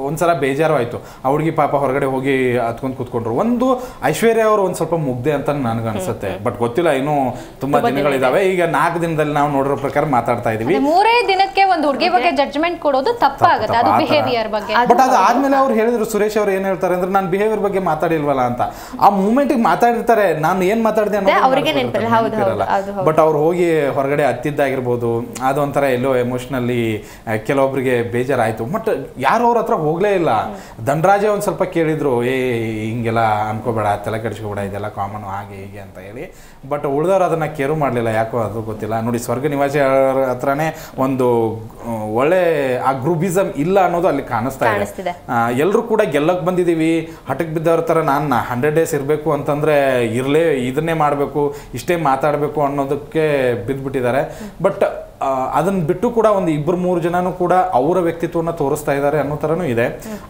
ಒಂದ್ಸಲ ಬೇಜಾರು ಆಯ್ತು. ಆ ಹುಡುಗಿ ಪಾಪ ಹೊರಗಡೆ ಹೋಗಿ ಹತ್ಕೊಂಡ್ ಕೂತ್ಕೊಂಡ್ರು. ಒಂದು ಐಶ್ವರ್ಯ ಅವರು ಒಂದ್ ಸ್ವಲ್ಪ ಮುಗ್ದೆ ಅಂತ ನನಗೆ ಅನ್ಸುತ್ತೆ. ಬಟ್ ಗೊತ್ತಿಲ್ಲ, ಇನ್ನೂ ತುಂಬಾ ದಿನಗಳಿದಾವೆ. ಈಗ 4 ದಿನದಲ್ಲಿ ನಾವು ನೋಡಿರೋ ಪ್ರಕಾರ ಮಾತಾಡ್ತಾ ಇದೀವಿ. 3 ದಿನಕ್ಕೆ ಒಂದು ಹುಡುಗಿ ಬಗ್ಗೆ ಜಡ್ಜ್ಮೆಂಟ್ ಕೊಡೋದು ತಪ್ಪಾಗುತ್ತೆ, ಅದು ಬಿಹೇವಿಯರ್ ಬಗ್ಗೆ. ಬಟ್ ಅದು ಆದ್ಮೇಲೆ ಅವ್ರು ಹೇಳಿದ್ರು, ಸುರೇಶ್ ಅವ್ರು ಏನ್ ಹೇಳ್ತಾರೆ ಅಂದ್ರೆ, ನಾನು ಬಿಹೇವಿಯರ್ ಬಗ್ಗೆ ಮಾತಾಡಿಲ್ವಲ್ಲ ಅಂತ. ಆ ಮೂಮೆಂಟ್ ಮಾತಾಡಿರ್ತಾರೆ, ನಾನು ಏನ್ ಮಾತಾಡಿದೆ ಅನ್ನೋದು. ಬಟ್ ಅವ್ರು ಹೋಗಿ ಹೊರಗಡೆ ಹತ್ತಿದ್ದಾಗಿರ್ಬೋದು, ಅದೊಂಥರ ಎಲ್ಲೋ ಎಮೋಷನಲಿ ಕೆಲವೊಬ್ಬರಿಗೆ ಬೇಜಾರಾಯ್ತು. ಬಟ್ ಯಾರು ಅವ್ರ ಹತ್ರ ಹೋಗ್ಲೇ ಇಲ್ಲ. ದಂಡರಾಜ ಒಂದ್ ಸ್ವಲ್ಪ ಕೇಳಿದ್ರು, ಹಿಂಗೆಲ್ಲ ಅನ್ಕೋಬೇಡ, ತಲೆ ಕೆಡಿಸ್ಕೋಬೇಡ, ಇದೆಲ್ಲ ಕಾಮನ್ ಹಾಗೆ ಹೀಗೆ ಅಂತ ಹೇಳಿ. ಬಟ್ ಉಳಿದವ್ರು ಅದನ್ನ ಕೇರು ಮಾಡಲಿಲ್ಲ, ಯಾಕೋ ಅದು ಗೊತ್ತಿಲ್ಲ. ನೋಡಿ, ಸ್ವರ್ಗ ನಿವಾಸಿ ಹತ್ರನೇ ಒಂದು ಒಳ್ಳೆ ಆ ಗ್ರೂಪಿಸಮ್ ಇಲ್ಲ ಅನ್ನೋದು ಅಲ್ಲಿ ಕಾಣಿಸ್ತಾ ಇದೆ. ಎಲ್ಲರೂ ಕೂಡ ಗೆಲ್ಲಕ್ ಬಂದಿದೀವಿ, ಹಠಕ್ಕೆ ಬಿದ್ದವ್ರ ಥರ ನಾನು 100 days ಇರಬೇಕು ಅಂತಂದರೆ ಇದನ್ನೇ ಮಾಡಬೇಕು, ಇಷ್ಟೇ ಮಾತಾಡಬೇಕು ಅನ್ನೋದಕ್ಕೆ ಬಿದ್ದುಬಿಟ್ಟಿದ್ದಾರೆ. ಬಟ್ ಅದನ್ನ ಬಿಟ್ಟು ಕೂಡ ಒಂದು 2-3 ಜನನು ಕೂಡ ಅವರ ವ್ಯಕ್ತಿತ್ವವನ್ನು ತೋರಿಸ್ತಾ ಇದ್ದಾರೆ ಅನ್ನೋ ಥರನೂ ಇದೆ.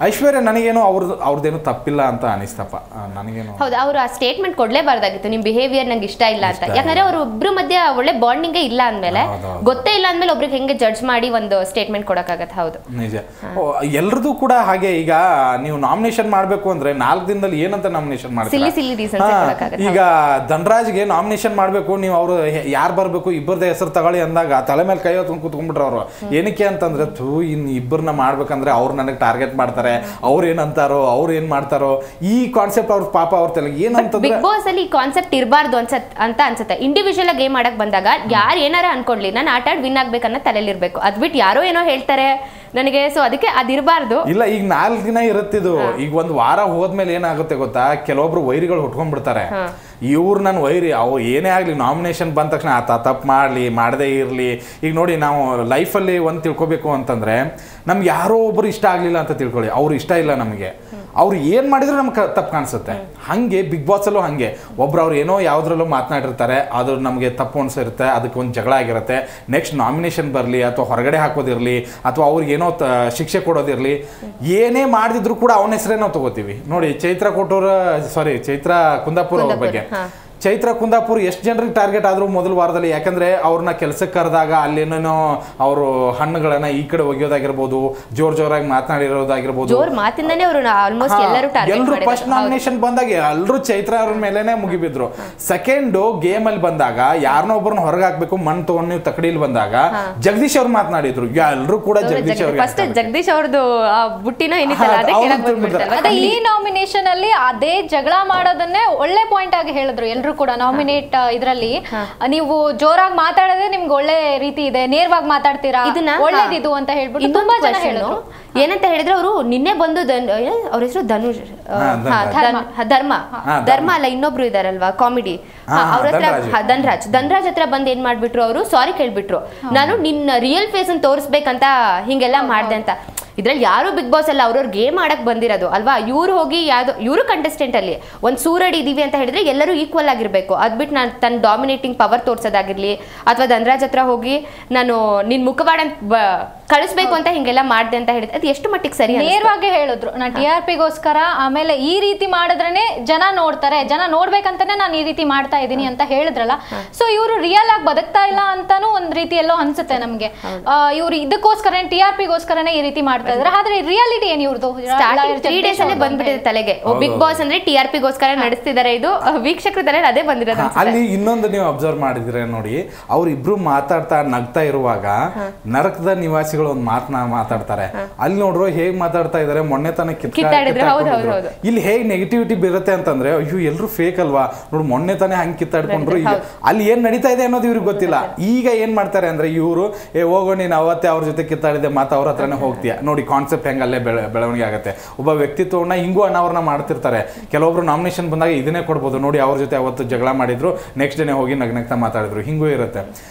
ಐಶ್ವರ್ಯ ನನಗೇನು ಅವ್ರದ್ದೇನು ತಪ್ಪಿಲ್ಲ ಅಂತ ಅನಿಸ್ತಪ್ಪ ನನಗೇನು. ಹೌದು, ಅವರು ಆ ಸ್ಟೇಟ್ಮೆಂಟ್ ಕೊಡ್ಲೇಬಾರ್ದಾಗಿತ್ತು, ನಿಮ್ ಬಿಹೇವಿಯರ್ ನಂಗೆ ಇಷ್ಟ ಇಲ್ಲ ಅಂತ. ಯಾಕಂದ್ರೆ ಅವ್ರು ಇಬ್ರು ಮಧ್ಯೆ ಒಳ್ಳೆ ಬಾಂಡಿಂಗೇ ಇಲ್ಲ ಅಂದ್ಮೇಲೆ, ಗೊತ್ತೇ ಇಲ್ಲ ಅಂದ್ಮೇಲೆ ಒಬ್ರಿಗೆ ಹೆಂಗೆ ಜಡ್ಜ್ ಮಾಡಿ ಒಂದು ಸ್ಟೇಟ್ಮೆಂಟ್ ಕೊಡಕ್ಕಾಗತ್ತೆ. ಹೌದು ನಿಜ. ಎಲ್ರದ್ದು ಕೂಡ ಹಾಗೆ. ಈಗ ನೀವು ನಾಮಿನೇಷನ್ ಮಾಡ್ಬೇಕು ಅಂದ್ರೆ 4 ದಿನದಲ್ಲಿ ಏನಂತ ನಾಮಿನೇಷನ್ ಮಾಡ್ತೀರಾ? ಈಗ ಧನರಾಜ್ಗೆ ನಾಮಿನೇಷನ್ ಮಾಡ್ಬೇಕು, ನೀವು ಅವ್ರು ಯಾರು ಬರ್ಬೇಕು ಇಬ್ಬರದೇ ಹೆಸರು ತಗೊಳ್ಳಿ ಅಂದಾಗ ತಲೆ ಮೇಲೆ ಕೈ ಹೊತ್ಕೊಂಡು ಕೂತ್ಕೊಂಡ್ಬಿಟ್ರು ಅವರು. ಏನಕ್ಕೆ ಅಂತಂದ್ರೆ ಇನ್ನು ಇಬ್ಬರನ್ನ ಮಾಡ್ಬೇಕಂದ್ರೆ ಅವ್ರು ನನಗೆ ಟಾರ್ಗೆಟ್ ಮಾಡ್ತಾರೆ, ಅವ್ರು ಏನಂತಾರೋ ಅವ್ರು ಏನ್ ಮಾಡ್ತಾರೋ ಈ ಕಾನ್ಸೆಪ್ಟ್ ಅವ್ರ ಪಾಪ ಅವ್ರ ತಲೆ ಏನಂತ. ಬಿಗ್ ಬಾಸ್ ಅಲ್ಲಿ ಈ ಕಾನ್ಸೆಪ್ಟ್ ಇರಬಾರ್ದು ಅಂತ ಅನ್ಸುತ್ತೆ. ಇಂಡಿವಿಜುವಲ್ ಗೇಮ್ ಮಾಡಕ್ ಬಂದಾಗ ಯಾರು ಏನಾರ ಅನ್ಕೊಳ್ಳಿ, ನಾನು ಆಟ ಆಡಿ ವಿನ್ ಆಗ್ಬೇಕನ್ನ ತಲೆಯಲ್ಲಿ ಇರ್ಬೇಕು. ಅದ್ಬಿಟ್ಟು ಯಾರೋ ಏನೋ ಹೇಳ್ತಾರೆ ನನಗೆ, ಸೊ ಅದಕ್ಕೆ ಅದಿರಬಾರ್ದು. ಇಲ್ಲ, ಈಗ 4 ದಿನ ಇರುತ್ತಿದ್ದು. ಈಗ 1 ವಾರ ಹೋದ್ಮೇಲೆ ಏನಾಗುತ್ತೆ ಗೊತ್ತಾ, ಕೆಲವೊಬ್ರು ವೈರಿಗಳು ಹುಟ್ಕೊಂಡ್ಬಿಡ್ತಾರೆ. ಇವ್ರು ನನ್ನ ವೈರಿ, ಅವ್ರು ಏನೇ ಆಗ್ಲಿ ನಾಮಿನೇಷನ್ ಬಂದ ತಕ್ಷಣ ತಪ್ಪು ಮಾಡ್ಲಿ ಮಾಡದೇ ಇರ್ಲಿ. ಈಗ ನೋಡಿ, ನಾವು ಲೈಫಲ್ಲಿ ಒಂದು ತಿಳ್ಕೊಬೇಕು ಅಂತಂದ್ರೆ ನಮ್ಗೆ ಯಾರೋ ಒಬ್ರು ಇಷ್ಟ ಆಗ್ಲಿಲ್ಲ ಅಂತ ತಿಳ್ಕೊಳ್ಳಿ, ಅವ್ರು ಇಷ್ಟ ಇಲ್ಲ ನಮಗೆ, ಅವ್ರು ಏನ್ ಮಾಡಿದ್ರು ನಮ್ಗೆ ತಪ್ಪು ಕಾಣಿಸುತ್ತೆ. ಹಂಗೆ ಬಿಗ್ ಬಾಸ್ ಅಲ್ಲೂ ಹಂಗೆ ಒಬ್ರು ಅವ್ರು ಏನೋ ಯಾವ್ದ್ರಲ್ಲೂ ಮಾತನಾಡಿರ್ತಾರೆ, ಅದು ನಮಗೆ ತಪ್ಪು ಅನ್ಸಿರುತ್ತೆ, ಅದಕ್ಕೆ ಒಂದು ಜಗಳ ಆಗಿರುತ್ತೆ. ನೆಕ್ಸ್ಟ್ ನಾಮಿನೇಷನ್ ಬರಲಿ ಅಥವಾ ಹೊರಗಡೆ ಹಾಕೋದಿರ್ಲಿ ಅಥವಾ ಅವ್ರಿಗೆ ಏನೋ ಶಿಕ್ಷೆ ಕೊಡೋದಿರ್ಲಿ, ಏನೇ ಮಾಡಿದ್ರು ಕೂಡ ಅವನ ಹೆಸರೇ ನಾವು ತಗೋತೀವಿ. ನೋಡಿ, ಚೈತ್ರ ಕುಂದಾಪುರ ಅವ್ರ ಬಗ್ಗೆ. ಚೈತ್ರ ಕುಂದಾಪುರ್ ಎಷ್ಟು ಜನರಿಗೆ ಟಾರ್ಗೆಟ್ ಆದ್ರು ಮೊದಲ ವಾರದಲ್ಲಿ. ಯಾಕಂದ್ರೆ ಅವ್ರನ್ನ ಕೆಲಸಕ್ಕೆ ಕರೆದಾಗ ಅಲ್ಲೇನೇನೋ ಅವರು ಹಣ್ಣುಗಳನ್ನ ಈ ಕಡೆ ಒಗೆಯೋದಾಗಿರ್ಬೋದು, ಜೋರಾಗಿ ಮಾತನಾಡಿರೋದಾಗಿರ್ಬೋದು, ಎಲ್ಲರೂ ಫಸ್ಟ್ ನಾಮಿನೇಷನ್ ಬಂದಾಗ ಎಲ್ಲರೂ ಚೈತ್ರ ಅವ್ರ ಮೇಲೆನೆ ಮುಗಿಬಿದ್ರು. ಸೆಕೆಂಡ್ ಗೇಮ್ ಅಲ್ಲಿ ಬಂದಾಗ ಯಾರನ್ನೋ ಒಬ್ಬರನ್ನ ಹೊರಗೆ ಹಾಕ್ಬೇಕು ಮಣ್ಣು ತಗೊಂಡು ನೀವು ತಕಡಿಲಿ ಬಂದಾಗ ಜಗದೀಶ್ ಅವ್ರು ಮಾತನಾಡಿದ್ರು. ಎಲ್ಲರೂ ಕೂಡ ಜಗದೀಶ್ ಅವ್ರದ್ದು ಬುಟ್ಟಿನ ಈ ನಾಮಿನೇಷನ್ ಅಲ್ಲಿ ಅದೇ ಜಗಳ ಮಾಡೋದನ್ನೇ ಒಳ್ಳೆ ಪಾಯಿಂಟ್ ಆಗಿ ಹೇಳಿದ್ರು ಎಲ್ರು ಕೂಡ. ನಾಮಿನೇಟ್ ಇದ್ರಲ್ಲಿ ನೀವು ಜೋರಾಗಿ ಮಾತಾಡೋದೇ ನಿಮ್ಗೆ ಒಳ್ಳೆ ರೀತಿ ಇದೆ, ನೇರವಾಗಿ ಮಾತಾಡ್ತೀರಾ, ಒಳ್ಳೇದಿದು ಅಂತ ಹೇಳ್ಬಿಟ್ಟು ತುಂಬಾ ಜನ ಹೇಳಿದ್ರು. ಏನಂತ ಹೇಳಿದ್ರೆ, ಅವರು ನಿನ್ನೆ ಬಂದು ಅವ್ರ ಹೆಸರು ಧರ್ಮ ಅಲ್ಲ, ಇನ್ನೊಬ್ರು ಇದಾರಲ್ವಾ ಕಾಮಿಡಿ, ಅವ್ರ ಹತ್ರ ಧನರಾಜ್ ಹತ್ರ ಬಂದ್ ಏನ್ ಮಾಡ್ಬಿಟ್ರು, ಅವರು ಸಾರಿ ಕೇಳ್ಬಿಟ್ರು, ನಾನು ನಿನ್ನ ರಿಯಲ್ ಫೇಸ್ ಅನ್ನು ತೋರಿಸ್ಬೇಕಂತ ಹಿಂಗೆಲ್ಲ ಮಾಡ್ದೆ ಅಂತ. ಇದ್ರಲ್ಲಿ ಯಾರು ಬಿಗ್ ಬಾಸ್ ಅಲ್ಲ, ಅವ್ರವ್ರ ಗೇಮ್ ಆಡಕ್ ಬಂದಿರೋದು ಅಲ್ವಾ. ಇವ್ರು ಹೋಗಿ ಯಾವ್ದು ಇವರು ಕಂಟೆಸ್ಟೆಂಟ್ ಅಲ್ಲಿ ಒಂದು ಸೂರಡಿ ಇದೀವಿ ಅಂತ ಹೇಳಿದ್ರೆ ಎಲ್ಲರೂ ಈಕ್ವಲ್ ಆಗಿರ್ಬೇಕು. ಅದ್ಬಿಟ್ಟು ನಾನು ತನ್ನ ಡಾಮಿನೇಟಿಂಗ್ ಪವರ್ ತೋರ್ಸೋದಾಗಿರ್ಲಿ ಅಥವಾ ಧನರಾಜ್ ಹತ್ರ ಹೋಗಿ ನಾನು ನಿನ್ ಮುಖವಾಡ ಕಳಿಸ್ಬೇಕು ಅಂತ ಹಿಂಗೆಲ್ಲ ಮಾಡ್ದೆ ಅಂತ ಹೇಳಿದ್ರೆ ಅದು ಎಷ್ಟು ಮಟ್ಟಿಗೆ ಸರಿ? ನೇರವಾಗಿ ಹೇಳಿದ್ರು, ನಾನು TRPಗೋಸ್ಕರ ಆಮೇಲೆ ಈ ರೀತಿ ಮಾಡಿದ್ರೇನೆ ಜನ ನೋಡ್ತಾರೆ, ಜನ ನೋಡ್ಬೇಕಂತಾನೆ ನಾನು ಈ ರೀತಿ ಮಾಡ್ತಾ ಇದ್ದೀನಿ ಅಂತ ಹೇಳಿದ್ರಲ್ಲ. ಸೊ ಇವರು ರಿಯಲ್ ಆಗಿ ಬದುಕ್ತಾ ಇಲ್ಲ ಅಂತಾನು ಒಂದ್ ರೀತಿ ಎಲ್ಲೋ ಅನ್ಸುತ್ತೆ ನಮ್ಗೆ. ಇವ್ರು ಇದಕ್ಕೋಸ್ಕರ TRPಗೋಸ್ಕರನೇ ಈ ರೀತಿ ಮಾಡ್ತಾ ಇದ್ರೆ, ಆದ್ರೆ ರಿಯಾಲಿಟಿ ಏನ್ ಇವ್ರದ್ದು 3 days ಅಲ್ಲೇ ಬಂದ್ಬಿಟ್ಟಿದೆ ತಲೆಗೆ. ಬಿಗ್ ಬಾಸ್ ಅಂದ್ರೆ TRPಗೋಸ್ಕರ ನಡೆಸ್ತಿದ್ದಾರೆ, ಇದು ವೀಕ್ಷಕರ ತಲೆಯಲ್ಲಿ ಅದೇ ಬಂದಿರೋದು. ಅಲ್ಲಿ ಇನ್ನೊಂದು ನೀವು ಅಬ್ಸರ್ವ್ ಮಾಡಿದ್ರೆ ನೋಡಿ, ಅವ್ರಿಬ್ರು ಮಾತಾಡ್ತಾ ನಗ್ತಾ ಇರುವಾಗ ನರಕದ ನಿವಾಸಿಗಳು ಒಂದು ಮಾತಾಡ್ತಾರೆ. ಅಲ್ಲಿ ನೋಡ್ರು ಹೇಗ್ ಮಾತಾಡ್ತಾ ಇದಾರೆ, ಮೊನ್ನೆ ತನಕ ಇಲ್ಲಿ ಹೇಗ್ ನೆಗೆಟಿವಿಟಿ ಬರುತ್ತೆ ಅಂತಂದ್ರೆ, ಅಯ್ಯೋ ಎಲ್ರು ಫೇಕ್ ಅಲ್ವಾ, ನೋಡು ಮೊನ್ನೆ ತಾನೇ ಹಂಗ್ ಕಿತ್ತಾಡ್ಕೊಂಡ್ರು. ಈಗ ಅಲ್ಲಿ ಏನ್ ನಡೀತಾ ಇದೆ ಅನ್ನೋದು ಇವ್ರಿಗೆ ಗೊತ್ತಿಲ್ಲ. ಈಗ ಏನ್ ಮಾಡ್ತಾರೆ ಅಂದ್ರೆ ಇವರು ಹೋಗೋ ನೀನ್ ಅವತ್ತೇ ಅವ್ರ ಜೊತೆ ಕಿತ್ತಾಡಿದೆ ಮಾತು ಅವ್ರ ಹತ್ರನೇ ಹೋಗ್ತೀಯ. ನೋಡಿ ಕಾನ್ಸೆಪ್ಟ್ ಹೆಂಗ್ ಅಲ್ಲೇ ಬೆಳವಣಿಗೆ ಆಗುತ್ತೆ. ಒಬ್ಬ ವ್ಯಕ್ತಿತ್ವವನ್ನ ಹಿಂಗೂ ಅನಾವರಣ ಮಾಡ್ತಿರ್ತಾರೆ. ಕೆಲವೊಬ್ರು ನಾಮಿನೇಷನ್ ಬಂದಾಗ ಇದನ್ನೇ ಕೊಡ್ಬೋದು, ನೋಡಿ ಅವ್ರ ಜೊತೆ ಅವತ್ತು ಜಗಳ ಮಾಡಿದ್ರು, ನೆಕ್ಸ್ಟ್ ಡೇನೆ ಹೋಗಿ ನಗ್ನಗ್ತಾ ಮಾತಾಡಿದ್ರು, ಹಿಂಗೂ ಇರುತ್ತೆ.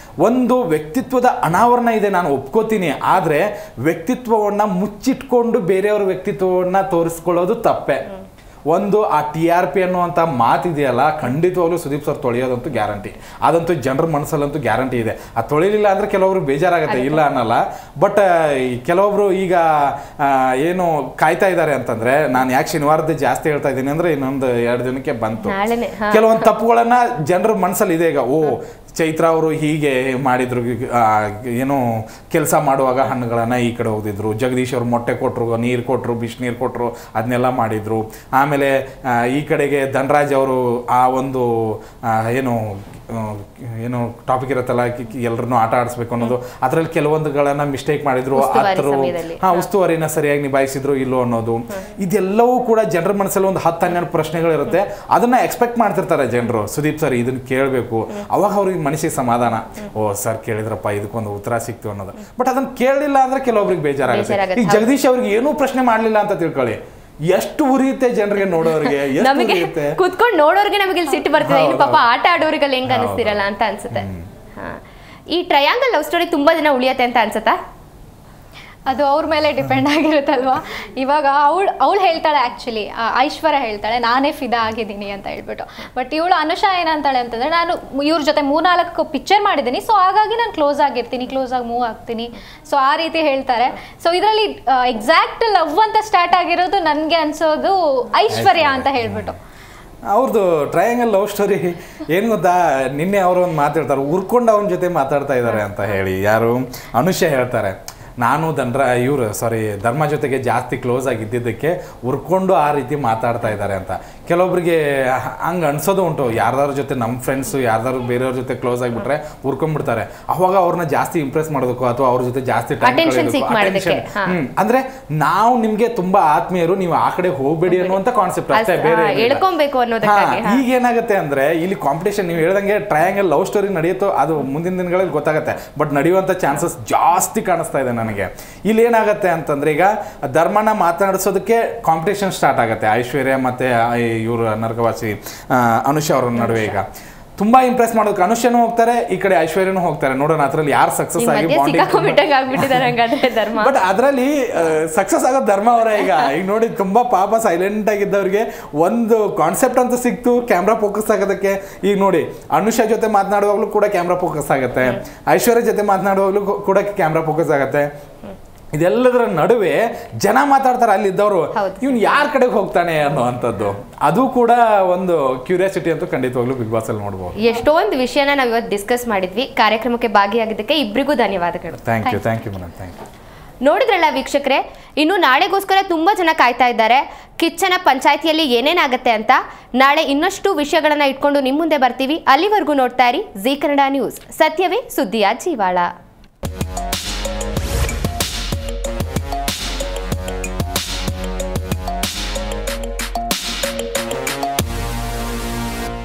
ಒಂದು ವ್ಯಕ್ತಿತ್ವದ ಅನಾವರಣ ಇದೆ, ನಾನು ಒಪ್ಕೋತೀನಿ. ಆದ್ರೆ ವ್ಯಕ್ತಿತ್ವವನ್ನ ಮುಚ್ಚಿಟ್ಕೊಂಡು ಬೇರೆಯವ್ರ ವ್ಯಕ್ತಿತ್ವವನ್ನ ತೋರಿಸ್ಕೊಳ್ಳೋದು ತಪ್ಪೆ. ಒಂದು ಆ TRP ಅನ್ನುವಂಥ ಮಾತಿದೆಯಲ್ಲ, ಖಂಡಿತವಾಗ್ಲೂ ಸುದೀಪ್ ಸರ್ ತೊಳೆಯೋದಂತೂ ಗ್ಯಾರಂಟಿ. ಅದಂತೂ ಜನರ ಮನಸ್ಸಲ್ಲಂತೂ ಗ್ಯಾರಂಟಿ ಇದೆ. ಅದು ತೊಳಿಲಿಲ್ಲ ಅಂದರೆ ಕೆಲವೊಬ್ರು ಬೇಜಾರಾಗುತ್ತೆ, ಇಲ್ಲ ಅನ್ನಲ್ಲ. ಬಟ್ ಕೆಲವೊಬ್ರು ಈಗ ಏನು ಕಾಯ್ತಾ ಇದ್ದಾರೆ ಅಂತಂದ್ರೆ, ನಾನು ಯಾಕೆ ಶನಿವಾರದ್ದು ಜಾಸ್ತಿ ಹೇಳ್ತಾ ಇದ್ದೀನಿ ಅಂದ್ರೆ, ಇನ್ನೊಂದು 2 ದಿನಕ್ಕೆ ಬಂತು ಕೆಲವೊಂದು ತಪ್ಪುಗಳನ್ನ ಜನರ ಮನಸ್ಸಲ್ಲಿ ಇದೆ. ಈಗ ಚೈತ್ರ ಅವರು ಹೀಗೆ ಮಾಡಿದ್ರು, ಏನೋ ಕೆಲಸ ಮಾಡುವಾಗ ಹಣ್ಣುಗಳನ್ನ ಈ ಕಡೆ ಹೋಗಿದ್ರು, ಜಗದೀಶ್ ಅವರು ಮೊಟ್ಟೆ ಕೊಟ್ಟರು, ನೀರು ಕೊಟ್ಟರು, ಬಿಸಿನೀರು ಕೊಟ್ಟರು, ಅದನ್ನೆಲ್ಲ ಮಾಡಿದ್ರು. ಆಮೇಲೆ ಈ ಕಡೆಗೆ ಧನರಾಜ್ ಅವರು ಆ ಒಂದು ಏನು ಟಾಪಿಕ್ ಇರುತ್ತಲ್ಲ, ಎಲ್ಲರನ್ನೂ ಆಟ ಆಡಿಸ್ಬೇಕು ಅನ್ನೋದು, ಅದರಲ್ಲಿ ಕೆಲವೊಂದುಗಳನ್ನ ಮಿಸ್ಟೇಕ್ ಮಾಡಿದ್ರು, ಉಸ್ತುವಾರಿನ ಸರಿಯಾಗಿ ನಿಭಾಯಿಸಿದ್ರು ಇಲ್ಲೋ ಅನ್ನೋದು, ಇದೆಲ್ಲವೂ ಕೂಡ ಜನರ ಮನಸ್ಸಲ್ಲಿ ಒಂದು 10-12 ಪ್ರಶ್ನೆಗಳಿರುತ್ತೆ. ಅದನ್ನ ಎಕ್ಸ್ಪೆಕ್ಟ್ ಮಾಡ್ತಿರ್ತಾರೆ ಜನರು, ಸುದೀಪ್ ಸರ್ ಇದನ್ನ ಕೇಳಬೇಕು, ಅವಾಗ ಅವ್ರಿಗೆ ಮನಸ್ಸಿಗೆ ಸಮಾಧಾನ, ಓ ಸರ್ ಕೇಳಿದ್ರಪ್ಪ ಇದಕ್ಕೊಂದು ಉತ್ತರ ಸಿಕ್ತು ಅನ್ನೋದು. ಬಟ್ ಅದನ್ನ ಕೇಳಲಿಲ್ಲ ಅಂದ್ರೆ ಕೆಲವೊಬ್ರಿಗೆ ಬೇಜಾರಾಗುತ್ತೆ. ಈಗ ಜಗದೀಶ್ ಅವ್ರಿಗೆ ಏನೂ ಪ್ರಶ್ನೆ ಮಾಡ್ಲಿಲ್ಲ ಅಂತ ತಿಳ್ಕೊಳ್ಳಿ, ಎಷ್ಟು ಉರಿಯುತ್ತೆ ಜನರಿಗೆ, ನೋಡೋರಿಗೆ ಕುತ್ಕೊಂಡು ನೋಡೋರಿಗೆ ನಮಗೆ ಇಲ್ಲಿ ಸಿಟ್ಟು ಬರ್ತದೆ. ಇನ್ನು ಪಾಪ ಆಟ ಆಡೋರಿಗೆಲ್ಲ ಹೆಂಗ್ ಅನಿಸ್ತಿರಲ್ಲ ಅಂತ ಅನ್ಸುತ್ತೆ. ಈ ಟ್ರಯಾಂಗಲ್ ಲವ್ ಸ್ಟೋರಿ ತುಂಬಾ ದಿನ ಉಳಿಯತ್ತೆ ಅಂತ ಅನ್ಸುತ್ತಾ? ಅದು ಅವ್ರ ಮೇಲೆ ಡಿಪೆಂಡ್ ಆಗಿರುತ್ತಲ್ವಾ. ಇವಾಗ ಅವಳು ಹೇಳ್ತಾಳೆ, ಆ್ಯಕ್ಚುಲಿ ಐಶ್ವರ್ಯ ಹೇಳ್ತಾಳೆ ನಾನೇ ಫಿದಾ ಆಗಿದ್ದೀನಿ ಅಂತ ಹೇಳ್ಬಿಟ್ಟು. ಬಟ್ ಇವಳು ಅನುಷಾ ಏನಂತಾಳೆ ಅಂತಂದರೆ, ನಾನು ಇವ್ರ ಜೊತೆ 3-4 ಪಿಕ್ಚರ್ ಮಾಡಿದ್ದೀನಿ, ಸೊ ಹಾಗಾಗಿ ನಾನು ಕ್ಲೋಸ್ ಆಗಿರ್ತೀನಿ, ಕ್ಲೋಸ್ ಆಗಿ ಮೂವ್ ಆಗ್ತೀನಿ, ಸೊ ಆ ರೀತಿ ಹೇಳ್ತಾರೆ. ಸೊ ಇದರಲ್ಲಿ ಎಕ್ಸಾಕ್ಟ್ ಲವ್ ಅಂತ ಸ್ಟಾರ್ಟ್ ಆಗಿರೋದು ನನಗೆ ಅನ್ಸೋದು ಐಶ್ವರ್ಯ ಅಂತ ಹೇಳ್ಬಿಟ್ಟು. ಅವ್ರದ್ದು ಟ್ರಯಾಂಗಲ್ ಲವ್ ಸ್ಟೋರಿ ಏನು ಗೊತ್ತಾ, ನಿನ್ನೆ ಅವರು ಒಂದು ಮಾತಾಡ್ತಾರೆ, ಉರ್ಕೊಂಡು ಅವನ ಜೊತೆ ಮಾತಾಡ್ತಾ ಇದ್ದಾರೆ ಅಂತ ಹೇಳಿ. ಯಾರು? ಅನುಷಾ ಹೇಳ್ತಾರೆ, ನಾನು ಧರ್ಮ ಜೊತೆಗೆ ಜಾಸ್ತಿ ಕ್ಲೋಸ್ ಆಗಿದ್ದಕ್ಕೆ ಉರ್ಕೊಂಡು ಆ ರೀತಿ ಮಾತಾಡ್ತಾ ಇದ್ದಾರೆ ಅಂತ. ಕೆಲವೊಬ್ಬರಿಗೆ ಹಂಗೆ ಅನ್ಸೋದು ಉಂಟು, ಯಾರ್ದಾರ ಜೊತೆ ನಮ್ಮ ಫ್ರೆಂಡ್ಸು ಯಾರ್ದಾರು ಬೇರೆಯವ್ರ ಜೊತೆ ಕ್ಲೋಸ್ ಆಗಿಬಿಟ್ರೆ ಉರ್ಕೊಂಡ್ಬಿಡ್ತಾರೆ. ಅವಾಗ ಅವ್ರನ್ನ ಜಾಸ್ತಿ ಇಂಪ್ರೆಸ್ ಮಾಡೋದಕ್ಕೂ ಅಥವಾ ಅವ್ರ ಜೊತೆ ಜಾಸ್ತಿ ಅಂದ್ರೆ ನಾವು ನಿಮ್ಗೆ ತುಂಬಾ ಆತ್ಮೀಯರು, ನೀವು ಆ ಕಡೆ ಹೋಗ್ಬೇಡಿ ಅನ್ನುವಂತ ಕಾನ್ಸೆಪ್ಟ್ ಅಷ್ಟೇ, ಬೇರೆ. ಈಗ ಏನಾಗುತ್ತೆ ಅಂದ್ರೆ ಇಲ್ಲಿ ಕಾಂಪಿಟೇಷನ್, ನೀವು ಹೇಳ್ದಂಗೆ ಟ್ರಯಾಂಗಲ್ ಲವ್ ಸ್ಟೋರಿ ನಡೆಯುತ್ತೋ ಅದು ಮುಂದಿನ ದಿನಗಳಲ್ಲಿ ಗೊತ್ತಾಗುತ್ತೆ, ಬಟ್ ನಡೆಯುವಂತ ಚಾನ್ಸಸ್ ಜಾಸ್ತಿ ಕಾಣಿಸ್ತಾ ಇದೆ ನನಗೆ. ಇಲ್ಲಿ ಏನಾಗುತ್ತೆ ಅಂತಂದ್ರೆ, ಈಗ ಧರ್ಮನ ಮಾತನಾಡಿಸೋದಕ್ಕೆ ಕಾಂಪಿಟೇಷನ್ ಸ್ಟಾರ್ಟ್ ಆಗುತ್ತೆ ಐಶ್ವರ್ಯ ಮತ್ತೆ ಇವರು ನರಕವಾಸಿ ಅನುಷಾ ಅವ್ರ ನಡುವೆ. ಈಗ ತುಂಬಾ ಇಂಪ್ರೆಸ್ ಮಾಡೋದಕ್ಕೆ ಅನುಷಾನು ಹೋಗ್ತಾರೆ, ಈ ಕಡೆ ಐಶ್ವರ್ಯನೂ ಹೋಗ್ತಾರೆ. ನೋಡೋಣ ಅದ್ರಲ್ಲಿ ಯಾರು ಸಕ್ಸಸ್ ಆಗಿ ಬಟ್ ಅದ್ರಲ್ಲಿ ಸಕ್ಸಸ್ ಆಗೋದು ಧರ್ಮ ಅವರೇ. ಈಗ ನೋಡಿ, ತುಂಬಾ ಪಾಪ ಸೈಲೆಂಟ್ ಆಗಿದ್ದವ್ರಿಗೆ ಒಂದು ಕಾನ್ಸೆಪ್ಟ್ ಅಂತ ಸಿಕ್ತು, ಕ್ಯಾಮ್ರಾ ಫೋಕಸ್ ಆಗೋದಕ್ಕೆ. ಈಗ ನೋಡಿ, ಅನುಷಾ ಜೊತೆ ಮಾತನಾಡುವಾಗ್ಲೂ ಕೂಡ ಕ್ಯಾಮ್ರಾ ಫೋಕಸ್ ಆಗುತ್ತೆ, ಐಶ್ವರ್ಯ ಜೊತೆ ಮಾತನಾಡುವಾಗ್ಲೂ ಕೂಡ ಕ್ಯಾಮ್ರಾ ಫೋಕಸ್ ಆಗುತ್ತೆ. ಇದೆಲ್ಲದರ ನಡುವೆ ಜನ ಮಾತಾಡ್ತಾರೆ ಅಲ್ಲಿದ್ದವರು, ಇವ್ನು ಯಾರ ಕಡೆಗೆ ಹೋಗ್ತಾನೆ ಅನ್ನೋವಂಥದ್ದು. ಅದು ಕೂಡ ಒಂದು ಕ್ಯೂರಿಯಾಸಿಟಿ ಅಂತೂ ಖಂಡಿತವಾಗ್ಲೂ ಬಿಗ್ ಬಾಸ್ ಅಲ್ಲಿ ನೋಡ್ಬೋದು. ಎಷ್ಟೊಂದು ವಿಷಯನ ನಾವು ಇವತ್ತು ಡಿಸ್ಕಸ್ ಮಾಡಿದ್ವಿ. ಕಾರ್ಯಕ್ರಮಕ್ಕೆ ಭಾಗಿಯಾಗಿದ್ದಕ್ಕೆ ಇಬ್ಬರಿಗೂ ಧನ್ಯವಾದಗಳು. Thank you madam, thank you. ನೋಡಿದ್ರಲ್ಲ ವೀಕ್ಷಕರೇ, ಇನ್ನು ನಾಳೆಗೋಸ್ಕರ ತುಂಬ ಜನ ಕಾಯ್ತಾ ಇದ್ದಾರೆ ಕಿಚ್ಚನ ಪಂಚಾಯಿತಿಯಲ್ಲಿ ಏನೇನಾಗುತ್ತೆ ಅಂತ. ನಾಳೆ ಇನ್ನಷ್ಟು ವಿಷಯಗಳನ್ನ ಇಟ್ಕೊಂಡು ನಿಮ್ಮ ಮುಂದೆ ಬರ್ತೀವಿ. ಅಲ್ಲಿವರೆಗೂ ನೋಡ್ತಾ ಇರಿ ಜೀ ಕನ್ನಡ ನ್ಯೂಸ್. ಸತ್ಯವೇ ಸುದ್ದಿಯ ಜೀವಾಳ.